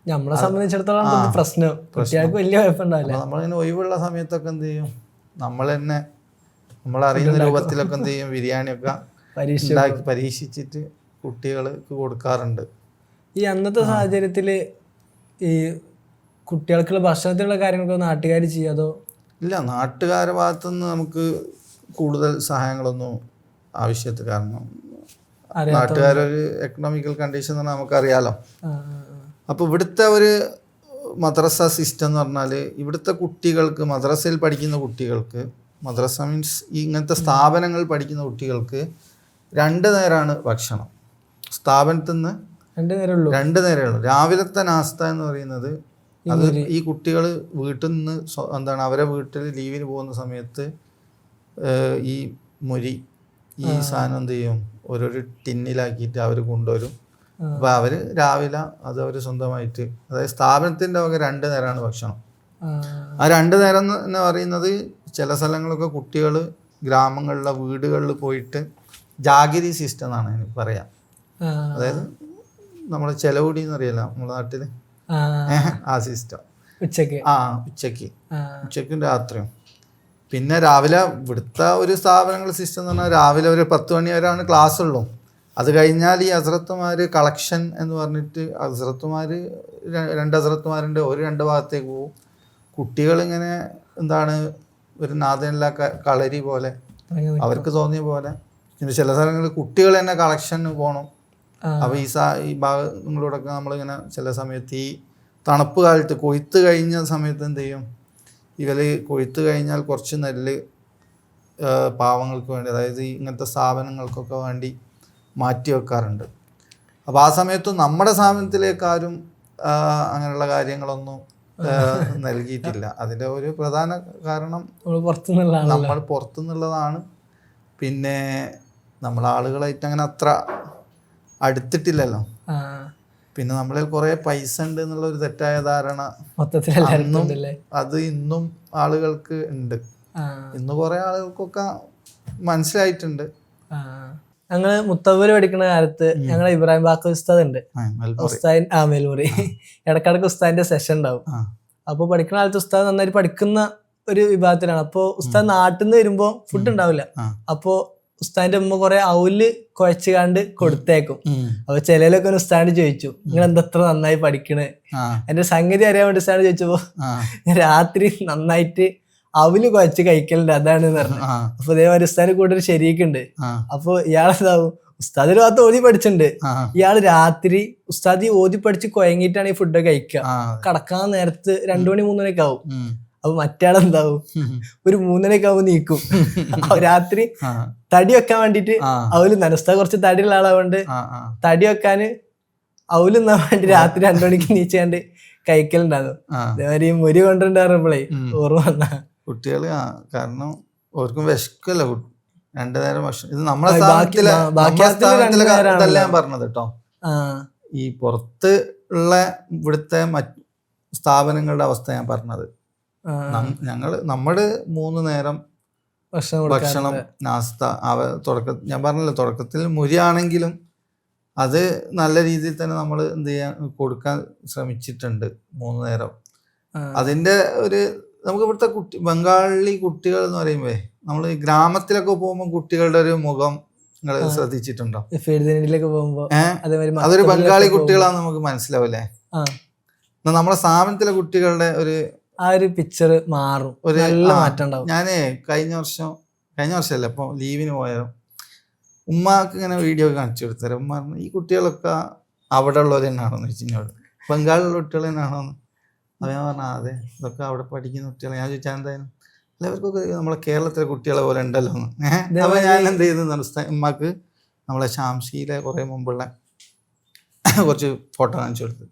നമ്മളെ സംബന്ധിച്ചിടത്തോളം പ്രശ്നം വലിയ കുഴപ്പമുണ്ടാവില്ല. നമ്മളിങ്ങനെ ഒഴിവുള്ള സമയത്തൊക്കെ എന്ത് ചെയ്യും, നമ്മൾ തന്നെ നമ്മളറിയുന്ന രൂപത്തിലൊക്കെ എന്ത് ചെയ്യും ബിരിയാണിയൊക്കെ ഉണ്ടാക്കി പരീക്ഷിച്ചിട്ട് കുട്ടികൾക്ക് കൊടുക്കാറുണ്ട്. ഈ അന്നത്തെ സാഹചര്യത്തിൽ ഈ കുട്ടികൾക്കുള്ള ഭക്ഷണത്തിലുള്ള കാര്യങ്ങളൊക്കെ നാട്ടുകാർ ചെയ്യാതോ? ഇല്ല, നാട്ടുകാരുടെ ഭാഗത്തുനിന്ന് നമുക്ക് കൂടുതൽ സഹായങ്ങളൊന്നും ആവശ്യത്തിൽ, കാരണം നാട്ടുകാരൊരു എക്കണോമിക്കൽ കണ്ടീഷൻ എന്ന് പറഞ്ഞാൽ നമുക്കറിയാലോ. അപ്പോൾ ഇവിടുത്തെ ഒരു മദ്രസ സിസ്റ്റം എന്ന് പറഞ്ഞാൽ ഇവിടുത്തെ കുട്ടികൾക്ക്, മദ്രസയിൽ പഠിക്കുന്ന കുട്ടികൾക്ക്, മദ്രസ മീൻസ് ഇങ്ങനത്തെ സ്ഥാപനങ്ങളിൽ പഠിക്കുന്ന കുട്ടികൾക്ക് 2 നേരമാണ് ഭക്ഷണം. സ്ഥാപനത്തിൽ നിന്ന് 2 നേരമേ ഉള്ളൂ. 2 നേരമേ ഉള്ളൂ. രാവിലത്തെ നാസ്ത എന്ന് പറയുന്നത് അത് ഈ കുട്ടികൾ വീട്ടിൽ നിന്ന് എന്താണ് അവരെ വീട്ടിൽ ലീവിന് പോകുന്ന സമയത്ത് ഈ മുരി ഈ സാധനം എന്ത് ചെയ്യും ഓരോരു ടിന്നിലാക്കിയിട്ട് അവർ കൊണ്ടുവരും. അപ്പോൾ അവർ രാവിലെ അത് അവർ സ്വന്തമായിട്ട്, അതായത് സ്ഥാപനത്തിൻ്റെ വക 2 നേരമാണ് ഭക്ഷണം. ആ 2 നേരം എന്ന് പറയുന്നത് ചില സ്ഥലങ്ങളൊക്കെ കുട്ടികൾ ഗ്രാമങ്ങളിലെ വീടുകളിൽ പോയിട്ട് ജാഗിരി സിസ്റ്റം എന്നാണ് എനിക്ക് പറയാം. അതായത് നമ്മൾ ചെലവുടി എന്നറിയില്ല നമ്മുടെ നാട്ടിൽ, ആ സിസ്റ്റം. ഉച്ചയ്ക്കും രാത്രിയും. പിന്നെ രാവിലെ ഇവിടുത്തെ ഒരു സ്ഥാപനങ്ങൾ സിസ്റ്റം എന്ന് പറഞ്ഞാൽ രാവിലെ ഒരു 10 മണി വരെയാണ് ക്ലാസ് ഉള്ളൂ. അത് കഴിഞ്ഞാൽ ഈ ഹസ്രത്തുമാർ കളക്ഷൻ എന്ന് പറഞ്ഞിട്ട് ഹസ്രത്തുമാർ 2 ഹസ്രത്തുമാരുണ്ട്, ഒരു 2 ഭാഗത്തേക്ക് പോകും. കുട്ടികളിങ്ങനെ എന്താണ് ഒരു നാദനില്ല കളരി പോലെ അവർക്ക് തോന്നിയ പോലെ. പിന്നെ ചില സ്ഥലങ്ങളിൽ കുട്ടികൾ തന്നെ കളക്ഷന് പോകണം. അപ്പോൾ ഈ ഭാഗങ്ങളോടൊക്കെ നമ്മളിങ്ങനെ ചില സമയത്ത് ഈ തണുപ്പ് കാലത്ത് കൊയ്ത്ത് കഴിഞ്ഞ സമയത്ത് എന്ത് ചെയ്യും, ഇവർ കൊയ്ത്ത് കഴിഞ്ഞാൽ കുറച്ച് നെല്ല് പാവങ്ങൾക്ക് വേണ്ടി, അതായത് ഇങ്ങനത്തെ സ്ഥാപനങ്ങൾക്കൊക്കെ വേണ്ടി മാറ്റി വെക്കാറുണ്ട്. അപ്പോൾ ആ സമയത്ത് നമ്മുടെ സ്ഥാപനത്തിലേക്കാരും അങ്ങനെയുള്ള കാര്യങ്ങളൊന്നും നൽകിയിട്ടില്ല. അതിൻ്റെ ഒരു പ്രധാന കാരണം നമ്മൾ പുറത്തുനിന്നുള്ളതാണ്. പിന്നെ നമ്മളാളുകളായിട്ട് അങ്ങനെ അത്ര അടുത്തിട്ടില്ലല്ലോ. പിന്നെ നമ്മളിൽ കുറേ പൈസ ഉണ്ട് എന്നുള്ള ഒരു തെറ്റായ ധാരണ അത് ഇന്നും ആളുകൾക്ക് ഉണ്ട്. ഇന്ന് കുറേ ആളുകൾക്കൊക്കെ മനസ്സിലായിട്ടുണ്ട്. ഞങ്ങള് മുത്തവ്വല് പഠിക്കുന്ന കാലത്ത് ഞങ്ങളെ ഇബ്രാഹിം ബാക്കർ ഉസ്താദ് ഉണ്ട്, മേൽമുറി. ഇടക്കിടക്ക് ഉസ്താദിന്റെ സെഷൻ ഉണ്ടാവും. അപ്പോൾ പഠിക്കുന്ന കാലത്ത് ഉസ്താദ് നന്നായിട്ട് പഠിക്കുന്ന ഒരു വിഭാഗത്തിലാണ്. അപ്പോൾ ഉസ്താദ് നാട്ടിൽ നിന്ന് വരുമ്പോൾ ഫുഡ് ഉണ്ടാവില്ല. അപ്പോൾ ഉസ്താദിന്റെ ഉമ്മ കുറെ ഔല് കുഴച്ചുകാണ്ട് കൊടുത്തേക്കും. അപ്പൊ ചിലയിലൊക്കെ ഉസ്താദിന് ചോദിച്ചു, നിങ്ങൾ എന്തത്ര നന്നായി പഠിക്കണേ, എന്റെ സംഗതി അറിയാൻ വേണ്ടി ഉസ്താദ് ചോദിച്ചപ്പോ രാത്രി നന്നായിട്ട് അവല് കുഴച്ച് കഴിക്കലുണ്ട് അതാണ് പറഞ്ഞു. അപ്പൊ ഇതേമാതിരി ഉസ്താദിന്റെ കൂടെ ഒരു ശരീക്കുണ്ട്. അപ്പൊ ഇയാളെന്താവും, ഉസ്താദ് ഒരു ഭാഗത്ത് ഓതി പഠിച്ചിട്ടുണ്ട്, ഇയാള് രാത്രി ഉസ്താദ് ഓതി പഠിച്ച് കുഴങ്ങിയിട്ടാണ് ഈ ഫുഡ് കഴിക്കുക. കടക്കാൻ നേരത്ത് 2 മണി 3 മണിയൊക്കെ ആവും. അപ്പൊ മറ്റയാളെന്താവും, ഒരു 3 മണിയൊക്കെ ആവുമ്പോൾ നീക്കും. രാത്രി തടി വെക്കാൻ വേണ്ടിട്ട് അവല് ഉസ്താദ് കുറച്ച് തടിയുള്ള ആളാവുകൊണ്ട് തടി വെക്കാന് അവല് തിന്നാൻ വേണ്ടി രാത്രി 2 മണിക്ക് നീച്ചാണ്ട് കഴിക്കലുണ്ടാകും. അതേമാതിരി മുരി കൊണ്ടുണ്ടാകുമ്പോഴേ ഓർമ്മ വന്ന കുട്ടികള്, കാരണം ഓർക്കും വിശക്കല്ല 2 നേരം ഭക്ഷണം. ഇത് നമ്മളെ സ്ഥാപനത്തിലെ ഞാൻ പറഞ്ഞത് കേട്ടോ. ഈ പുറത്ത് ഉള്ള ഇവിടുത്തെ മറ്റ് സ്ഥാപനങ്ങളുടെ അവസ്ഥ ഞാൻ പറഞ്ഞത്. നമ്മുടെ 3 നേരം ഭക്ഷണം നാസ്ത ഞാൻ പറഞ്ഞല്ലോ, തുടക്കത്തിൽ മുരിയാണെങ്കിലും അത് നല്ല രീതിയിൽ തന്നെ നമ്മൾ എന്ത് ചെയ്യാൻ കൊടുക്കാൻ ശ്രമിച്ചിട്ടുണ്ട് 3 നേരം. അതിൻ്റെ ഒരു നമുക്ക് ഇവിടുത്തെ ബംഗാളി കുട്ടികൾ എന്ന് പറയുമ്പോ നമ്മൾ ഗ്രാമത്തിലൊക്കെ പോകുമ്പോൾ കുട്ടികളുടെ ഒരു മുഖം നിങ്ങൾ ശ്രദ്ധിച്ചിട്ടുണ്ടോ? അതൊരു ബംഗാളി കുട്ടികളാന്ന് നമുക്ക് മനസ്സിലാവില്ലേ? നമ്മളെ സ്ഥാപനത്തിലെ കുട്ടികളുടെ ഒരു പിക്ചർ മാറും, ഒരു നല്ല മാറ്റം ഉണ്ടാവും. ഞാനേ കഴിഞ്ഞ വർഷമല്ല, ഇപ്പൊ ലീവിന് പോയാലും ഉമ്മാക്ക് ഇങ്ങനെ വീഡിയോ കാണിച്ചു കൊടുത്തരാം. ഉമ്മ പറഞ്ഞു, ഈ കുട്ടികളൊക്കെ അവിടെ ഉള്ളവർ തന്നെയാണോന്ന് ചോദിച്ചു എന്നോട്, ബംഗാളിലുള്ള കുട്ടികൾ തന്നെയാണോന്ന്. അപ്പോൾ ഞാൻ പറഞ്ഞു അതെ, ഇതൊക്കെ അവിടെ പഠിക്കുന്ന കുട്ടികളെ. ഞാൻ ചോദിച്ചാൽ എന്തായാലും എല്ലാവർക്കൊക്കെ നമ്മളെ കേരളത്തിലെ കുട്ടികളെ പോലെ ഉണ്ടല്ലോ എന്ന്. അപ്പോൾ ഞാൻ എന്ത് ചെയ്തു, ഉമ്മാക്ക് നമ്മളെ ഷാംസിയിലെ കുറേ മുമ്പുള്ള കുറച്ച് ഫോട്ടോ കാണിച്ചു കൊടുത്തു.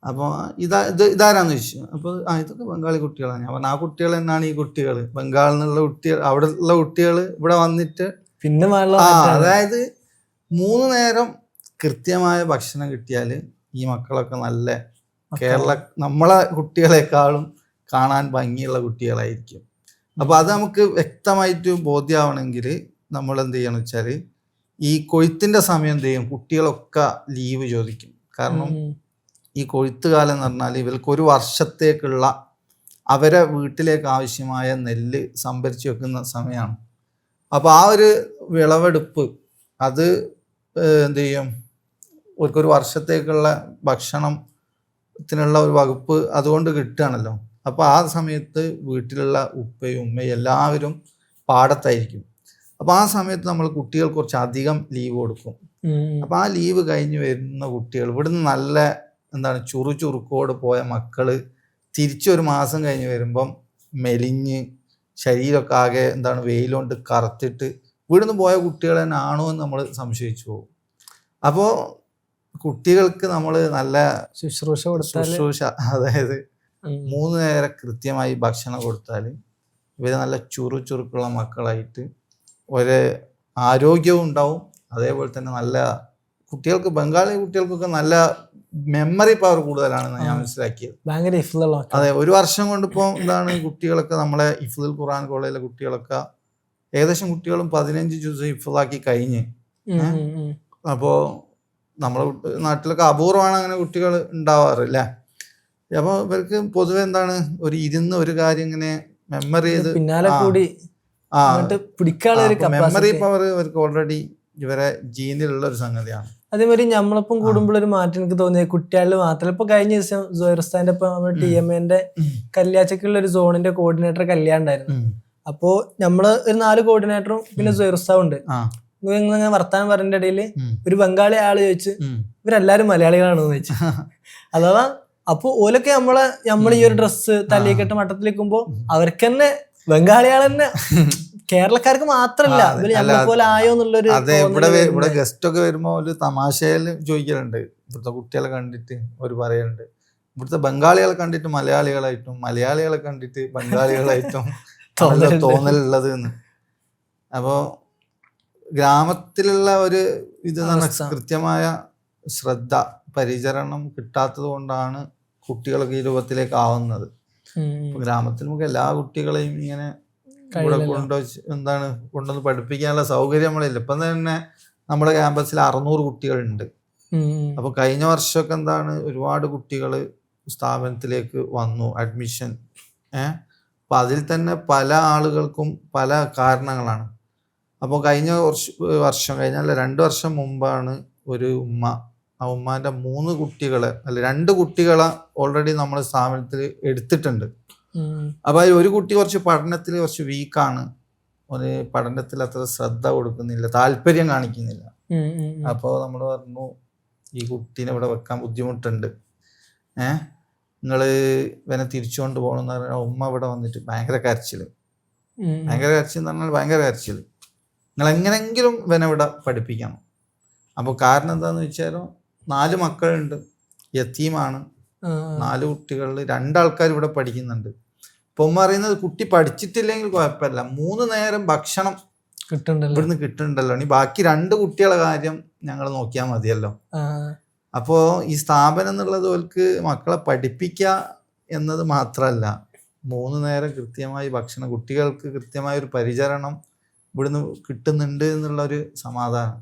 അപ്പോൾ ഇതാരാന്ന് ചോദിച്ചു. അപ്പോൾ ഇതൊക്കെ ബംഗാളി കുട്ടികളാണ്. ഞാൻ പറഞ്ഞു ആ കുട്ടികൾ തന്നെയാണ് ഈ കുട്ടികൾ, ബംഗാളിൽ നിന്നുള്ള കുട്ടികൾ, അവിടെ ഉള്ള കുട്ടികൾ ഇവിടെ വന്നിട്ട് പിന്നെ അതായത് 3 നേരം കൃത്യമായ ഭക്ഷണം കിട്ടിയാൽ ഈ മക്കളൊക്കെ നല്ല നമ്മളെ കുട്ടികളെക്കാളും കാണാൻ ഭംഗിയുള്ള കുട്ടികളായിരിക്കും. അപ്പോൾ അത് നമുക്ക് വ്യക്തമായിട്ട് ബോധ്യമാവണമെങ്കിൽ നമ്മൾ എന്ത് ചെയ്യണമെന്ന് വെച്ചാൽ ഈ കൊയ്ത്തിൻ്റെ സമയം എന്ത് ചെയ്യും, കുട്ടികളൊക്കെ ലീവ് ചോദിക്കും. കാരണം ഈ കൊയ്ത്തുകാലം എന്ന് പറഞ്ഞാൽ ഇവർക്ക് ഒരു വർഷത്തേക്കുള്ള അവരെ വീട്ടിലേക്ക് ആവശ്യമായ നെല്ല് സംഭരിച്ച് വെക്കുന്ന സമയമാണ്. അപ്പോൾ ആ ഒരു വിളവെടുപ്പ് അത് എന്ത് ചെയ്യും, ഒരു വർഷത്തേക്കുള്ള ഭക്ഷണത്തിനുള്ള ഒരു വകുപ്പ് അതുകൊണ്ട് കിട്ടുകയാണല്ലോ. അപ്പോൾ ആ സമയത്ത് വീട്ടിലുള്ള ഉപ്പയും ഉമ്മയും എല്ലാവരും പാടത്തായിരിക്കും. അപ്പോൾ ആ സമയത്ത് നമ്മൾ കുട്ടികൾക്ക് കുറച്ച് അധികം ലീവ് കൊടുക്കും. അപ്പോൾ ആ ലീവ് കഴിഞ്ഞ് വരുന്ന കുട്ടികൾ ഇവിടുന്ന് നല്ല ചുറുചുറുക്കോട് പോയ മക്കൾ തിരിച്ചൊരു മാസം കഴിഞ്ഞ് വരുമ്പം മെലിഞ്ഞ് ശരീരമൊക്കെ ആകെ വെയിലുകൊണ്ട് കറുത്തിട്ട് ഇവിടുന്ന് പോയ കുട്ടികൾ തന്നെ ആണോ എന്ന് നമ്മൾ സംശയിച്ചു പോകും. അപ്പോൾ കുട്ടികൾക്ക് നമ്മൾ നല്ല ശുശ്രൂഷ കൊടുത്താൽ ശുശ്രൂഷ, അതായത് 3 നേരം കൃത്യമായി ഭക്ഷണം കൊടുത്താൽ ഇവർ നല്ല ചുറുചുറുക്കുള്ള മക്കളായിട്ട് ഒരു ആരോഗ്യവും ഉണ്ടാവും. അതേപോലെ തന്നെ നല്ല കുട്ടികൾക്ക്, ബംഗാളി കുട്ടികൾക്കൊക്കെ നല്ല മെമ്മറി പവർ കൂടുതലാണെന്ന് ഞാൻ മനസ്സിലാക്കിയത്. ഭയങ്കര അതെ, 1 വർഷം കൊണ്ട് ഇപ്പോൾ എന്താണ് കുട്ടികളൊക്കെ നമ്മളെ ഹിഫ്ളുൽ ഖുർആൻ കോളേജിലെ കുട്ടികളൊക്കെ ഏകദേശം കുട്ടികളും 15 ജുസ് ഹിഫ്ളാക്കി കഴിഞ്ഞ്. അപ്പോൾ നമ്മളെ നാട്ടിലൊക്കെ അപൂർവമാണ് അങ്ങനെ കുട്ടികൾ ഉണ്ടാവാറില്ല. അപ്പോൾ ഇവർക്ക് പൊതുവെ എന്താണ് ഇരുന്ന് ഒരു കാര്യം ഇങ്ങനെ മെമ്മറി ചെയ്ത് പിന്നാലെ കൂടി മെമ്മറി പവർ ഇവർക്ക് ഓൾറെഡി ഇവരെ ജീനിലുള്ള ഒരു സംഗതിയാണ്. അതേമാതിരി നമ്മളൊപ്പം കൂടുമ്പോൾ ഒരു മാറ്റം എനിക്ക് തോന്നിയത് കുട്ടികളിൽ മാത്രമല്ല. ഇപ്പൊ കഴിഞ്ഞ ദിവസം സുഹൈർസ്ഥാന്റെ ഒപ്പം നമ്മുടെ TMA കല്യാച്ചക്കുള്ള ഒരു സോണിന്റെ കോർഡിനേറ്റർ കല്യാണം ഉണ്ടായിരുന്നു. അപ്പോ നമ്മള് ഒരു 4 കോർഡിനേറ്ററും പിന്നെ സുഹൈർസ്ഥാവും ഉണ്ട്. ഇങ്ങനെ വർത്താനം പറഞ്ഞ ഇടയില് ഒരു ബംഗാളി ആള് ചോദിച്ചു ഇവരെല്ലാരും മലയാളികളാണോ എന്ന് ചോദിച്ചു. അഥവാ അപ്പൊ ഓലൊക്കെ നമ്മൾ ഈ ഒരു ഡ്രസ്സ് തലയിക്കെട്ട് മട്ടത്തിൽ വെക്കുമ്പോ അവർക്ക് തന്നെ ബംഗാളികൾ തന്നെ, കേരളക്കാർക്ക് മാത്രല്ല പോലെ ആയോ എന്നുള്ളൊരു. അതെ, ഇവിടെ ഗസ്റ്റ് ഒക്കെ വരുമ്പോ ഒരു തമാശയിൽ ചോദിക്കലുണ്ട്. ഇവിടുത്തെ കുട്ടികളെ കണ്ടിട്ട് ഒരു പറയലുണ്ട്, ഇവിടുത്തെ ബംഗാളികളെ കണ്ടിട്ട് മലയാളികളായിട്ടും മലയാളികളെ കണ്ടിട്ട് ബംഗാളികളായിട്ടും തോന്നലുള്ളത് എന്ന്. അപ്പോ ഗ്രാമത്തിലുള്ള ഒരു ഇത് കൃത്യമായ ശ്രദ്ധ പരിചരണം കിട്ടാത്തത് കൊണ്ടാണ് കുട്ടികളൊക്കെ ഈ രൂപത്തിലേക്ക് ആവുന്നത്. ഗ്രാമത്തിൽ നമുക്ക് എല്ലാ കുട്ടികളെയും ഇങ്ങനെ ഇവിടെ കൊണ്ടുവന്ന് പഠിപ്പിക്കാനുള്ള സൗകര്യം നമ്മളില്ല. ഇപ്പം തന്നെ നമ്മുടെ ക്യാമ്പസിൽ 600 കുട്ടികളുണ്ട്. അപ്പൊ കഴിഞ്ഞ വർഷമൊക്കെ ഒരുപാട് കുട്ടികൾ സ്ഥാപനത്തിലേക്ക് വന്നു അഡ്മിഷൻ. അപ്പൊ അതിൽ തന്നെ പല ആളുകൾക്കും പല കാരണങ്ങളാണ്. അപ്പോൾ കഴിഞ്ഞ വർഷം 2 വർഷം മുമ്പാണ് ഒരു ഉമ്മ, ആ ഉമ്മാന്റെ 3 കുട്ടികളെ 2 കുട്ടികളെ ഓൾറെഡി നമ്മൾ സ്ഥാപനത്തിൽ എടുത്തിട്ടുണ്ട്. അപ്പൊ ഒരു കുട്ടി പഠനത്തിൽ കുറച്ച് വീക്കാണ്, പഠനത്തിൽ അത്ര ശ്രദ്ധ കൊടുക്കുന്നില്ല, താല്പര്യം കാണിക്കുന്നില്ല. അപ്പോൾ നമ്മൾ പറഞ്ഞു ഈ കുട്ടീനെ ഇവിടെ വെക്കാൻ ബുദ്ധിമുട്ടുണ്ട്, നിങ്ങള് ഇവനെ തിരിച്ചുകൊണ്ട് പോകണമെന്ന് പറഞ്ഞാൽ ഉമ്മ ഇവിടെ വന്നിട്ട് ഭയങ്കര കരച്ചിൽ എന്ന് പറഞ്ഞാൽ ഭയങ്കര കരച്ചിൽ. നിങ്ങൾ എങ്ങനെങ്കിലും ഇവനെ ഇവിടെ പഠിപ്പിക്കണം. അപ്പോൾ കാരണം എന്താന്ന് വെച്ചാൽ 4 മക്കളുണ്ട്, യത്തീമാണ്. 4 കുട്ടികളിൽ 2 ആൾക്കാർ ഇവിടെ പഠിക്കുന്നുണ്ട്. ഇപ്പൊ ഉമ്മ പറയുന്നത് കുട്ടി പഠിച്ചിട്ടില്ലെങ്കിൽ കുഴപ്പമില്ല, 3 നേരം ഭക്ഷണം ഇവിടുന്ന് കിട്ടുന്നുണ്ടല്ലോ, ഇനി ബാക്കി 2 കുട്ടികളെ കാര്യം ഞങ്ങൾ നോക്കിയാൽ മതിയല്ലോ. അപ്പോ ഈ സ്ഥാപനം എന്നുള്ളത് അവർക്ക് മക്കളെ പഠിപ്പിക്കുക എന്നത് മാത്രമല്ല, 3 നേരം കൃത്യമായി ഭക്ഷണം, കുട്ടികൾക്ക് കൃത്യമായ ഒരു പരിചരണം ഇവിടുന്ന് കിട്ടുന്നുണ്ട് എന്നുള്ള ഒരു സമാധാനം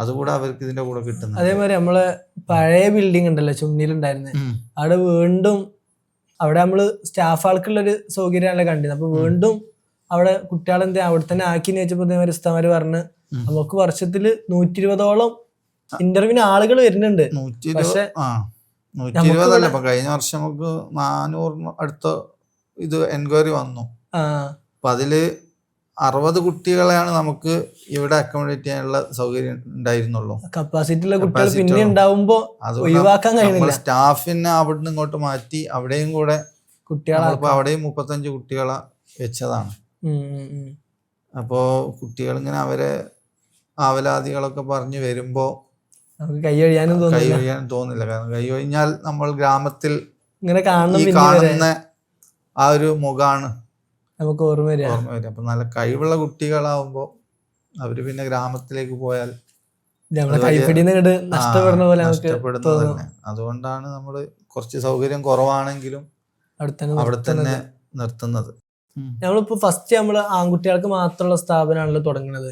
അതുകൂടെ അവർക്ക് ഇതിന്റെ കൂടെ കിട്ടുന്നത്. അതേമാതിരി നമ്മളെ പഴയ ബിൽഡിംഗ് ഉണ്ടല്ലോ ചുമനിലുണ്ടായിരുന്നത്, അവിടെ വീണ്ടും അവിടെ നമ്മള് സ്റ്റാഫ് ആൾക്കുള്ളൊരു സൗകര്യമാണല്ലോ കണ്ടത്. അപ്പൊ വീണ്ടും അവിടെ കുട്ടികളെന്താ അവിടെ തന്നെ ആക്കിന്ന് വെച്ചപ്പോ ഇതേമാതിരി ഉസ്താമാര് പറഞ്ഞ് നമുക്ക് വർഷത്തില് 120ഓളം ഇന്റർവ്യൂവിന് ആളുകൾ വരുന്നുണ്ട്. പക്ഷെ 120 കഴിഞ്ഞ വർഷം നമുക്ക് 400 അടുത്ത ഇത് എൻക്വയറി വന്നു. അപ്പൊ അതില് 60 കുട്ടികളെയാണ് നമുക്ക് ഇവിടെ അക്കോമഡേറ്റ് ചെയ്യാനുള്ള സൗകര്യം ഉണ്ടായിരുന്നുള്ളൂ. കപ്പാസിറ്റിയുള്ള കുട്ടികൾ പിന്നെ ഉണ്ടാവുമ്പോ ഒഴിവാക്കാൻ കഴിയുന്നില്ല. സ്റ്റാഫിനെ അവിടുന്ന് ഇങ്ങോട്ട് മാറ്റി അവിടെയും കൂടെ കുട്ടികളെ അവിടെയും 35 കുട്ടികളെ വെച്ചതാണ്. അപ്പോ കുട്ടികളിങ്ങനെ അവരെ ആവലാദികളൊക്കെ പറഞ്ഞു വരുമ്പോ കൈ ഒഴിയാനും തോന്നില്ല. കാരണം കൈ ഒഴിഞ്ഞാൽ നമ്മൾ ഗ്രാമത്തിൽ ഇങ്ങനെ കാണുന്ന ആ ഒരു മുഖാണ് നമുക്ക് ഓർമ്മ വരിക. അപ്പൊ നല്ല കഴിവുള്ള കുട്ടികളാവുമ്പോ അവര് പിന്നെ ഗ്രാമത്തിലേക്ക് പോയാൽ നഷ്ടപ്പെടുന്നതല്ലേ. അതുകൊണ്ടാണ് നമ്മള് കുറച്ച് സൗകര്യം കുറവാണെങ്കിലും അവിടെ തന്നെ നിർത്തുന്നത്. നമ്മളിപ്പോ ഫസ്റ്റ് നമ്മള് ആൺകുട്ടികൾക്ക് മാത്രമുള്ള സ്ഥാപനമാണല്ലോ തുടങ്ങുന്നത്.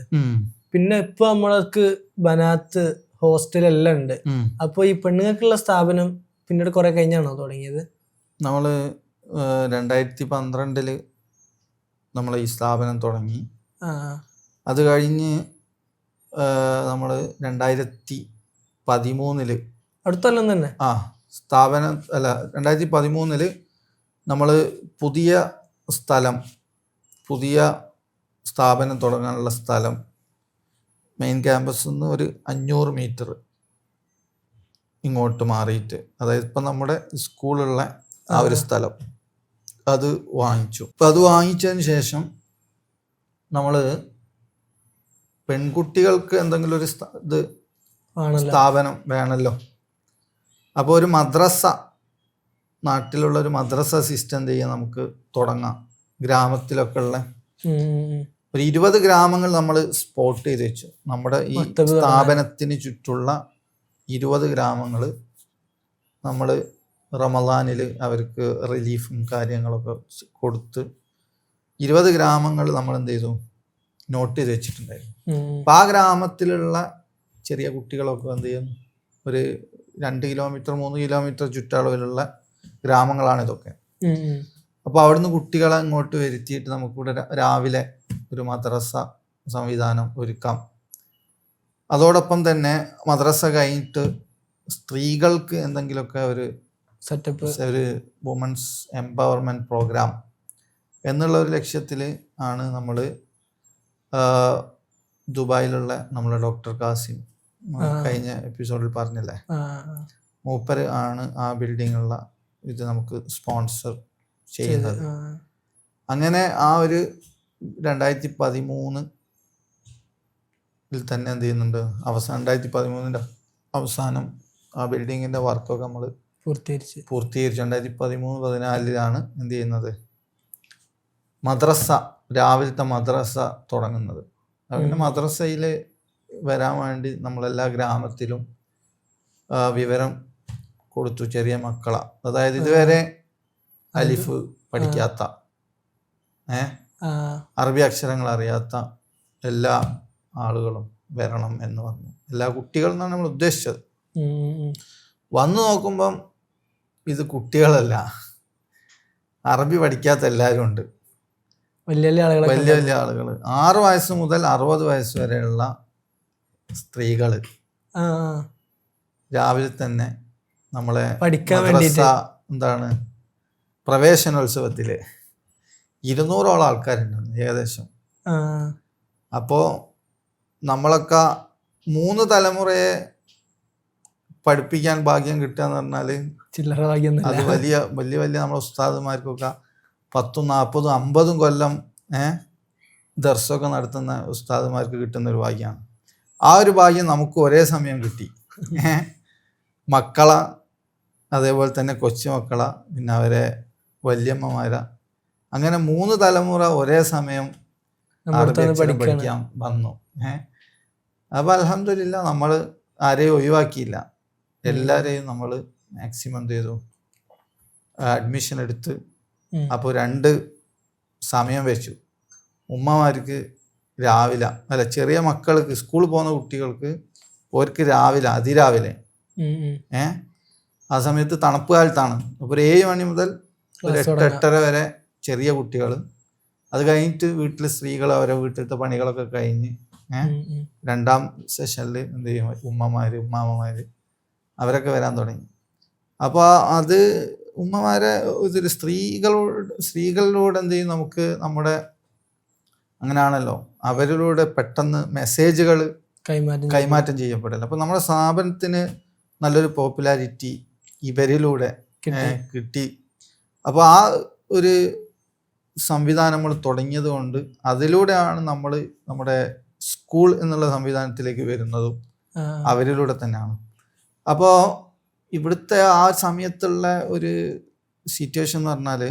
പിന്നെ ഇപ്പൊ നമ്മൾക്ക് ബനാത്ത് ഹോസ്റ്റലെല്ലാം ഉണ്ട്. അപ്പൊ ഈ പെണ്ണുങ്ങൾക്കുള്ള സ്ഥാപനം പിന്നീട് കുറെ കഴിഞ്ഞാണോ തുടങ്ങിയത്? നമ്മള് 2012 നമ്മൾ ഈ സ്ഥാപനം തുടങ്ങി. അത് കഴിഞ്ഞ് നമ്മൾ 2013 അടുത്തൊല്ലം തന്നെ 2013 നമ്മൾ പുതിയ സ്ഥാപനം തുടങ്ങാനുള്ള സ്ഥലം മെയിൻ ക്യാമ്പസിൽ നിന്ന് ഒരു 500 മീറ്റർ ഇങ്ങോട്ട് മാറിയിട്ട്, അതായത് ഇപ്പം നമ്മുടെ സ്കൂളുള്ള ആ ഒരു സ്ഥലം അത് വാങ്ങിച്ചു. അപ്പം അത് വാങ്ങിച്ചതിന് ശേഷം നമ്മൾ പെൺകുട്ടികൾക്ക് എന്തെങ്കിലും ഒരു ഇത് സ്ഥാപനം വേണമല്ലോ. അപ്പോൾ ഒരു മദ്രസ, നാട്ടിലുള്ള ഒരു മദ്രസ സിസ്റ്റം എന്ത് ചെയ്യാൻ നമുക്ക് തുടങ്ങാം. ഗ്രാമത്തിലൊക്കെ ഉള്ള ഒരു 20 ഗ്രാമങ്ങൾ നമ്മൾ സ്പോട്ട് ചെയ്ത് വെച്ചു. നമ്മുടെ ഈ സ്ഥാപനത്തിന് ചുറ്റുള്ള 20 ഗ്രാമങ്ങൾ നമ്മൾ റമദാനിൽ അവർക്ക് റിലീഫും കാര്യങ്ങളൊക്കെ കൊടുത്ത് 20 ഗ്രാമങ്ങൾ നമ്മൾ എന്ത് ചെയ്തു, നോട്ട് ചെയ്ത് വെച്ചിട്ടുണ്ടായിരുന്നു. അപ്പം ആ ഗ്രാമത്തിലുള്ള ചെറിയ കുട്ടികളൊക്കെ എന്ത് ചെയ്യും, ഒരു 2 കിലോമീറ്റർ 3 കിലോമീറ്റർ ചുറ്റളവിലുള്ള ഗ്രാമങ്ങളാണ് ഇതൊക്കെ. അപ്പോൾ അവിടുന്ന് കുട്ടികളെ ഇങ്ങോട്ട് വരുത്തിയിട്ട് നമുക്കിവിടെ രാവിലെ ഒരു മദ്രസ സംവിധാനം ഒരുക്കാം. അതോടൊപ്പം തന്നെ മദ്രസ കഴിഞ്ഞിട്ട് സ്ത്രീകൾക്ക് എന്തെങ്കിലുമൊക്കെ ഒരു സെറ്റപ്പ്, ഒരു വുമൻസ് എംപവർമെൻറ്റ് പ്രോഗ്രാം എന്നുള്ള ഒരു ലക്ഷ്യത്തിൽ ആണ് നമ്മൾ ദുബായിലുള്ള നമ്മളെ ഡോക്ടർ കാസിം കഴിഞ്ഞ എപ്പിസോഡിൽ പറഞ്ഞില്ലേ, മൂപ്പര് ആണ് ആ ബിൽഡിങ്ങുള്ള ഇത് നമുക്ക് സ്പോൺസർ ചെയ്യുന്നത്. അങ്ങനെ ആ ഒരു 2013 തന്നെ എന്ത് ചെയ്യുന്നുണ്ട്, 2013 അവസാനം ആ ബിൽഡിങ്ങിൻ്റെ വർക്കൊക്കെ നമ്മൾ പൂർത്തീകരിച്ച് 2013-14 എന്ത് ചെയ്യുന്നത്, മദ്രസ, രാവിലത്തെ മദ്രസ തുടങ്ങുന്നത്. പിന്നെ മദ്രസയിൽ വരാൻ വേണ്ടി നമ്മളെല്ലാ ഗ്രാമത്തിലും വിവരം കൊടുത്തു. ചെറിയ മക്കളെ, അതായത് ഇതുവരെ അലിഫ് പഠിക്കാത്ത, അറബി അക്ഷരങ്ങൾ അറിയാത്ത എല്ലാ ആളുകളും വരണം എന്ന് പറഞ്ഞു. എല്ലാ കുട്ടികളും എന്നാണ് നമ്മൾ ഉദ്ദേശിച്ചത്. വന്നു നോക്കുമ്പം ഇത് കുട്ടികളല്ല, അറബി പഠിക്കാത്ത എല്ലാവരും ഉണ്ട്. വലിയ വലിയ ആളുകൾ, 6 വയസ്സ് മുതൽ 60 വയസ്സ് വരെയുള്ള സ്ത്രീകൾ രാവിലെ തന്നെ നമ്മളെ മദ്രസ എന്താണ് പ്രവേശനോത്സവത്തിൽ 200ഓളം ആൾക്കാരുണ്ട് ഏകദേശം. അപ്പോൾ നമ്മളൊക്കെ 3 തലമുറയെ പഠിപ്പിക്കാൻ ഭാഗ്യം കിട്ടുക എന്ന് പറഞ്ഞാൽ ചില്ലറ ഭാഗ്യം. അത് വലിയ വലിയ വലിയ നമ്മളെ ഉസ്താദുമാർക്കൊക്കെ 10, 40, 50 കൊല്ലം ദർസൊക്കെ നടത്തുന്ന ഉസ്താദുമാർക്ക് കിട്ടുന്നൊരു ഭാഗ്യമാണ്. ആ ഒരു ഭാഗ്യം നമുക്ക് ഒരേ സമയം കിട്ടി. മക്കളെ, അതേപോലെ തന്നെ കൊച്ചുമക്കളെ, പിന്നെ അവരെ വല്യമ്മമാരെ, അങ്ങനെ 3 തലമുറ ഒരേ സമയം പഠിക്കാൻ വന്നു. അപ്പോൾ അൽഹംദുലില്ലാ നമ്മൾ ആരെയും ഒഴിവാക്കിയില്ല, എല്ലാവരെയും നമ്മൾ മാക്സിമം എന്ത് ചെയ്തു, അഡ്മിഷൻ എടുത്ത്. അപ്പോൾ 2 സമയം വെച്ചു. ഉമ്മമാർക്ക് രാവിലെ, അല്ല ചെറിയ മക്കൾക്ക് സ്കൂളിൽ പോകുന്ന കുട്ടികൾക്ക് അവർക്ക് രാവിലെ, അതിരാവിലെ, ആ സമയത്ത് തണുപ്പ് കാലത്താണ്. അപ്പോൾ ഒരു 7 മണി മുതൽ ഒരു 8-8:30 വരെ ചെറിയ കുട്ടികൾ. അത് കഴിഞ്ഞിട്ട് വീട്ടിൽ സ്ത്രീകൾ അവരെ വീട്ടിലത്തെ പണികളൊക്കെ കഴിഞ്ഞ് 2ാം സെഷനിൽ എന്ത് ചെയ്യും, ഉമ്മാമ്മമാർ അവരൊക്കെ വരാൻ തുടങ്ങി. അപ്പോൾ അത് ഉമ്മമാരെ ഇതൊരു സ്ത്രീകളിലൂടെ എന്ത് ചെയ്യും, നമുക്ക് നമ്മുടെ അങ്ങനെയാണല്ലോ, അവരിലൂടെ പെട്ടെന്ന് മെസ്സേജുകൾ കൈമാറ്റം ചെയ്യപ്പെടില്ല. അപ്പോൾ നമ്മുടെ സ്ഥാപനത്തിന് നല്ലൊരു പോപ്പുലാരിറ്റി ഇവരിലൂടെ കിട്ടി. അപ്പോൾ ആ ഒരു സംവിധാനം നമ്മൾ തുടങ്ങിയത് കൊണ്ട് അതിലൂടെയാണ് നമ്മൾ നമ്മുടെ സ്കൂൾ എന്നുള്ള സംവിധാനത്തിലേക്ക് വരുന്നതും അവരിലൂടെ തന്നെയാണ്. അപ്പോൾ ഇവിടുത്തെ ആ സമയത്തുള്ള ഒരു സിറ്റുവേഷൻ എന്ന് പറഞ്ഞാൽ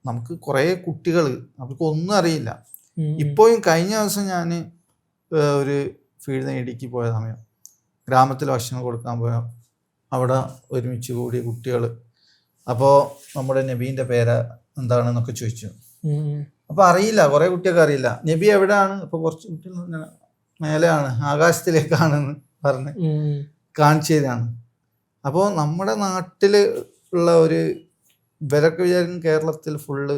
നമുക്ക് കുറേ കുട്ടികൾ, അവർക്ക് ഒന്നും അറിയില്ല. ഇപ്പോഴും കഴിഞ്ഞ ദിവസം ഞാൻ ഒരു ഫീൽഡ് ഇടുക്കി പോയ സമയം ഗ്രാമത്തിൽ ഭക്ഷണം കൊടുക്കാൻ പോയ അവിടെ ഒരുമിച്ച് കൂടിയ കുട്ടികൾ. അപ്പോൾ നമ്മുടെ നബീൻ്റെ പേര് എന്താണെന്നൊക്കെ ചോദിച്ചു. അപ്പോൾ അറിയില്ല, കുറേ കുട്ടികൾക്ക് അറിയില്ല നബി എവിടെയാണ്. അപ്പോൾ കുറച്ച് കുട്ടികൾ മേലെയാണ്, ആകാശത്തിലേക്കാണെന്ന് പറഞ്ഞ് കാണിച്ചു തരാണ്. അപ്പോൾ നമ്മുടെ നാട്ടിൽ ഉള്ള ഒരു ഇവരൊക്കെ വിചാരിക്കും കേരളത്തിൽ ഫുള്ള്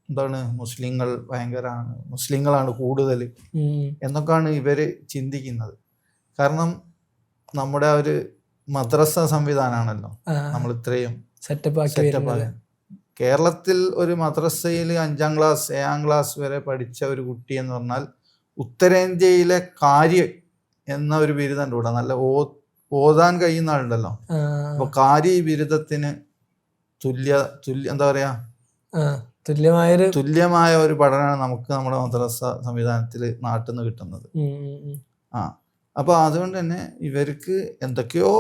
എന്താണ് മുസ്ലിങ്ങൾ ഭയങ്കരമാണ്, മുസ്ലിങ്ങളാണ് കൂടുതൽ എന്നൊക്കെയാണ് ഇവർ ചിന്തിക്കുന്നത്. കാരണം നമ്മുടെ ആ ഒരു മദ്രസ സംവിധാനമാണല്ലോ നമ്മൾ ഇത്രയും സെറ്റപ്പ്. കേരളത്തിൽ ഒരു മദ്രസയിൽ 5ാം ക്ലാസ് 7ാം ക്ലാസ് വരെ പഠിച്ച ഒരു കുട്ടി എന്ന് പറഞ്ഞാൽ ഉത്തരേന്ത്യയിലെ കാരി എന്ന ഒരു ബിരുദമുണ്ട് ഇവിടെ. നല്ല ഓതാൻ കഴിയുന്ന ആളുണ്ടല്ലോ. അപ്പോൾ കാരി ബിരുദത്തിന് എന്താ പറയാ, തുല്യമായ ഒരു പഠനമാണ് നമുക്ക് നമ്മുടെ മദ്രസ സംവിധാനത്തിൽ നാട്ടിൽ നിന്ന് കിട്ടുന്നത്. അപ്പോൾ അതുകൊണ്ട് തന്നെ ഇവർക്ക് എന്തൊക്കെയോ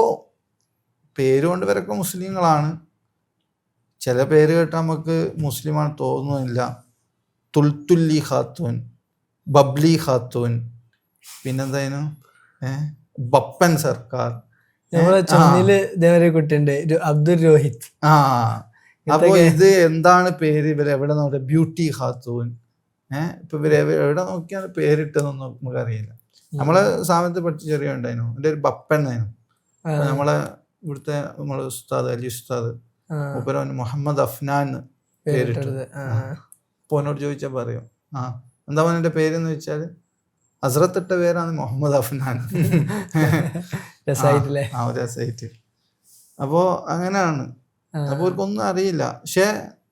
പേര് കൊണ്ട് ഇവരൊക്കെ മുസ്ലിങ്ങളാണ്. ചില പേര് കേട്ടാൽ നമുക്ക് മുസ്ലിമാണ് തോന്നുന്നില്ല. തുൽത്തുല്ലി ഖാത്തൂൻ, ബബ്ലി ഖാത്തൂൻ, പിന്നെന്തായിരുന്നു ബപ്പൻ സർക്കാർ. നമ്മളെ ചെന്നൈയില് ഇതേവരെ കുട്ടിയുണ്ട് അബ്ദുൽ രോഹിത്. അപ്പൊ ഇത് എന്താണ് പേര്? ഇവര് എവിടെ നോക്കിയ ബ്യൂട്ടി ഖാത്തൂൻ. ഇപ്പൊ ഇവര് എവിടെ നോക്കിയാണ് പേരിട്ടതെന്നൊന്നും നമുക്ക് അറിയില്ല. നമ്മളെ സ്ഥാപനത്തിൽ പഠിച്ച ചെറിയ ഉണ്ടായിരുന്നു, എൻ്റെ ഒരു ബപ്പൻ ആയിരുന്നു. നമ്മളെ ഇവിടുത്തെ നമ്മളെ ഉസ്താദ് അലി ഉസ്താദ് മൂപ്പരവൻ മുഹമ്മദ് അഫ്നാൻ പേരിട്ടത്. പോനോട് ചോദിച്ചാൽ പറയും എന്താ മോനെ പേരെന്ന് വെച്ചാൽ ഹസ്രത്തിട്ട പേരാണ് മുഹമ്മദ് അഫ്നാൻ. രസമായിട്ട്. അപ്പോ അങ്ങനെയാണ്. അപ്പോൾ അവർക്കൊന്നും അറിയില്ല, പക്ഷെ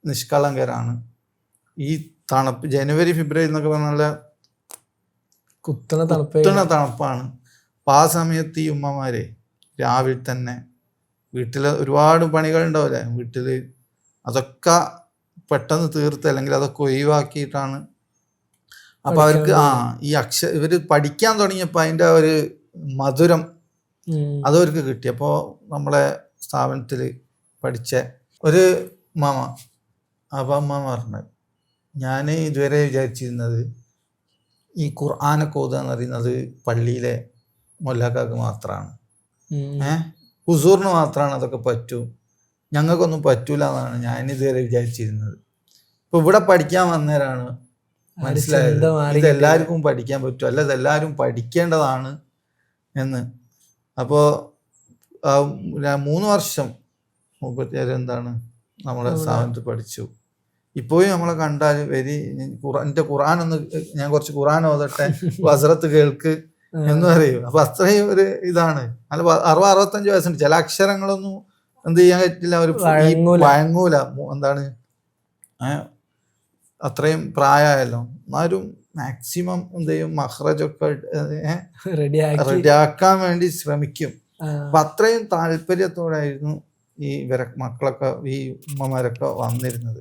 നിഷ്കളങ്കരാണ്. ഈ തണുപ്പ് ജനുവരി ഫെബ്രുവരി എന്നൊക്കെ പറഞ്ഞാൽ നല്ല കുത്തണ തണുപ്പാണ്. അപ്പം ആ സമയത്ത് ഈ ഉമ്മമാരെ രാവിലെ തന്നെ വീട്ടിൽ ഒരുപാട് പണികളുണ്ടാവില്ലേ വീട്ടിൽ, അതൊക്കെ പെട്ടെന്ന് തീർത്ത് അല്ലെങ്കിൽ അതൊക്കെ ഒഴിവാക്കിയിട്ടാണ്. അപ്പൊ അവർക്ക് ഈ ഇവര് പഠിക്കാൻ തുടങ്ങിയപ്പോൾ അതിൻ്റെ ഒരു മധുരം അതവർക്ക് കിട്ടി. അപ്പോൾ നമ്മളെ സ്ഥാപനത്തിൽ പഠിച്ച ഒരു മാമ, അപ്പം അമ്മ പറഞ്ഞത്, ഞാൻ ഇതുവരെ വിചാരിച്ചിരുന്നത് ഈ ഖുർആനൊക്കെ ഓതുക എന്ന് പറയുന്നത് പള്ളിയിലെ മൊല്ലാക്കാർക്ക് മാത്രമാണ്, ഹുസൂറിന് മാത്രമാണ് അതൊക്കെ പറ്റൂ, ഞങ്ങൾക്കൊന്നും പറ്റൂല എന്നാണ് ഞാൻ ഇതുവരെ വിചാരിച്ചിരുന്നത്. ഇപ്പൊ ഇവിടെ പഠിക്കാൻ വന്നവരാണ് മനസ്സിലായത് ഇതെല്ലാവർക്കും പഠിക്കാൻ പറ്റും, അല്ല ഇതെല്ലാവരും പഠിക്കേണ്ടതാണ് എന്ന്. അപ്പോൾ 3 വർഷം എന്താണ് നമ്മുടെ സ്ഥാപനത്തിൽ പഠിച്ചു. ഇപ്പോഴും നമ്മളെ കണ്ടാൽ എൻ്റെ ഖുർആനൊന്ന് ഞാൻ കുറച്ച് ഖുർആൻ ഓതട്ടെ, ഹസ്രത്ത് കേൾക്ക് എന്ന് പറയും. അപ്പൊ അത്രയും ഒരു ഇതാണ്. അല്ല 60-65 വയസ്സുണ്ട്, ചില അക്ഷരങ്ങളൊന്നും എന്ത് ചെയ്യാൻ പറ്റില്ല, ഒരു വഴങ്ങൂല. എന്താണ് അത്രയും പ്രായമായല്ലോ, എന്നാലും മാക്സിമം എന്ത് ചെയ്യും മഹ്റജൊക്കെ റെഡിയാക്കാൻ വേണ്ടി ശ്രമിക്കും. അപ്പൊ അത്രയും താല്പര്യത്തോടായിരുന്നു ഈ മക്കളൊക്കെ ഈ ഉമ്മമാരൊക്കെ വന്നിരുന്നത്.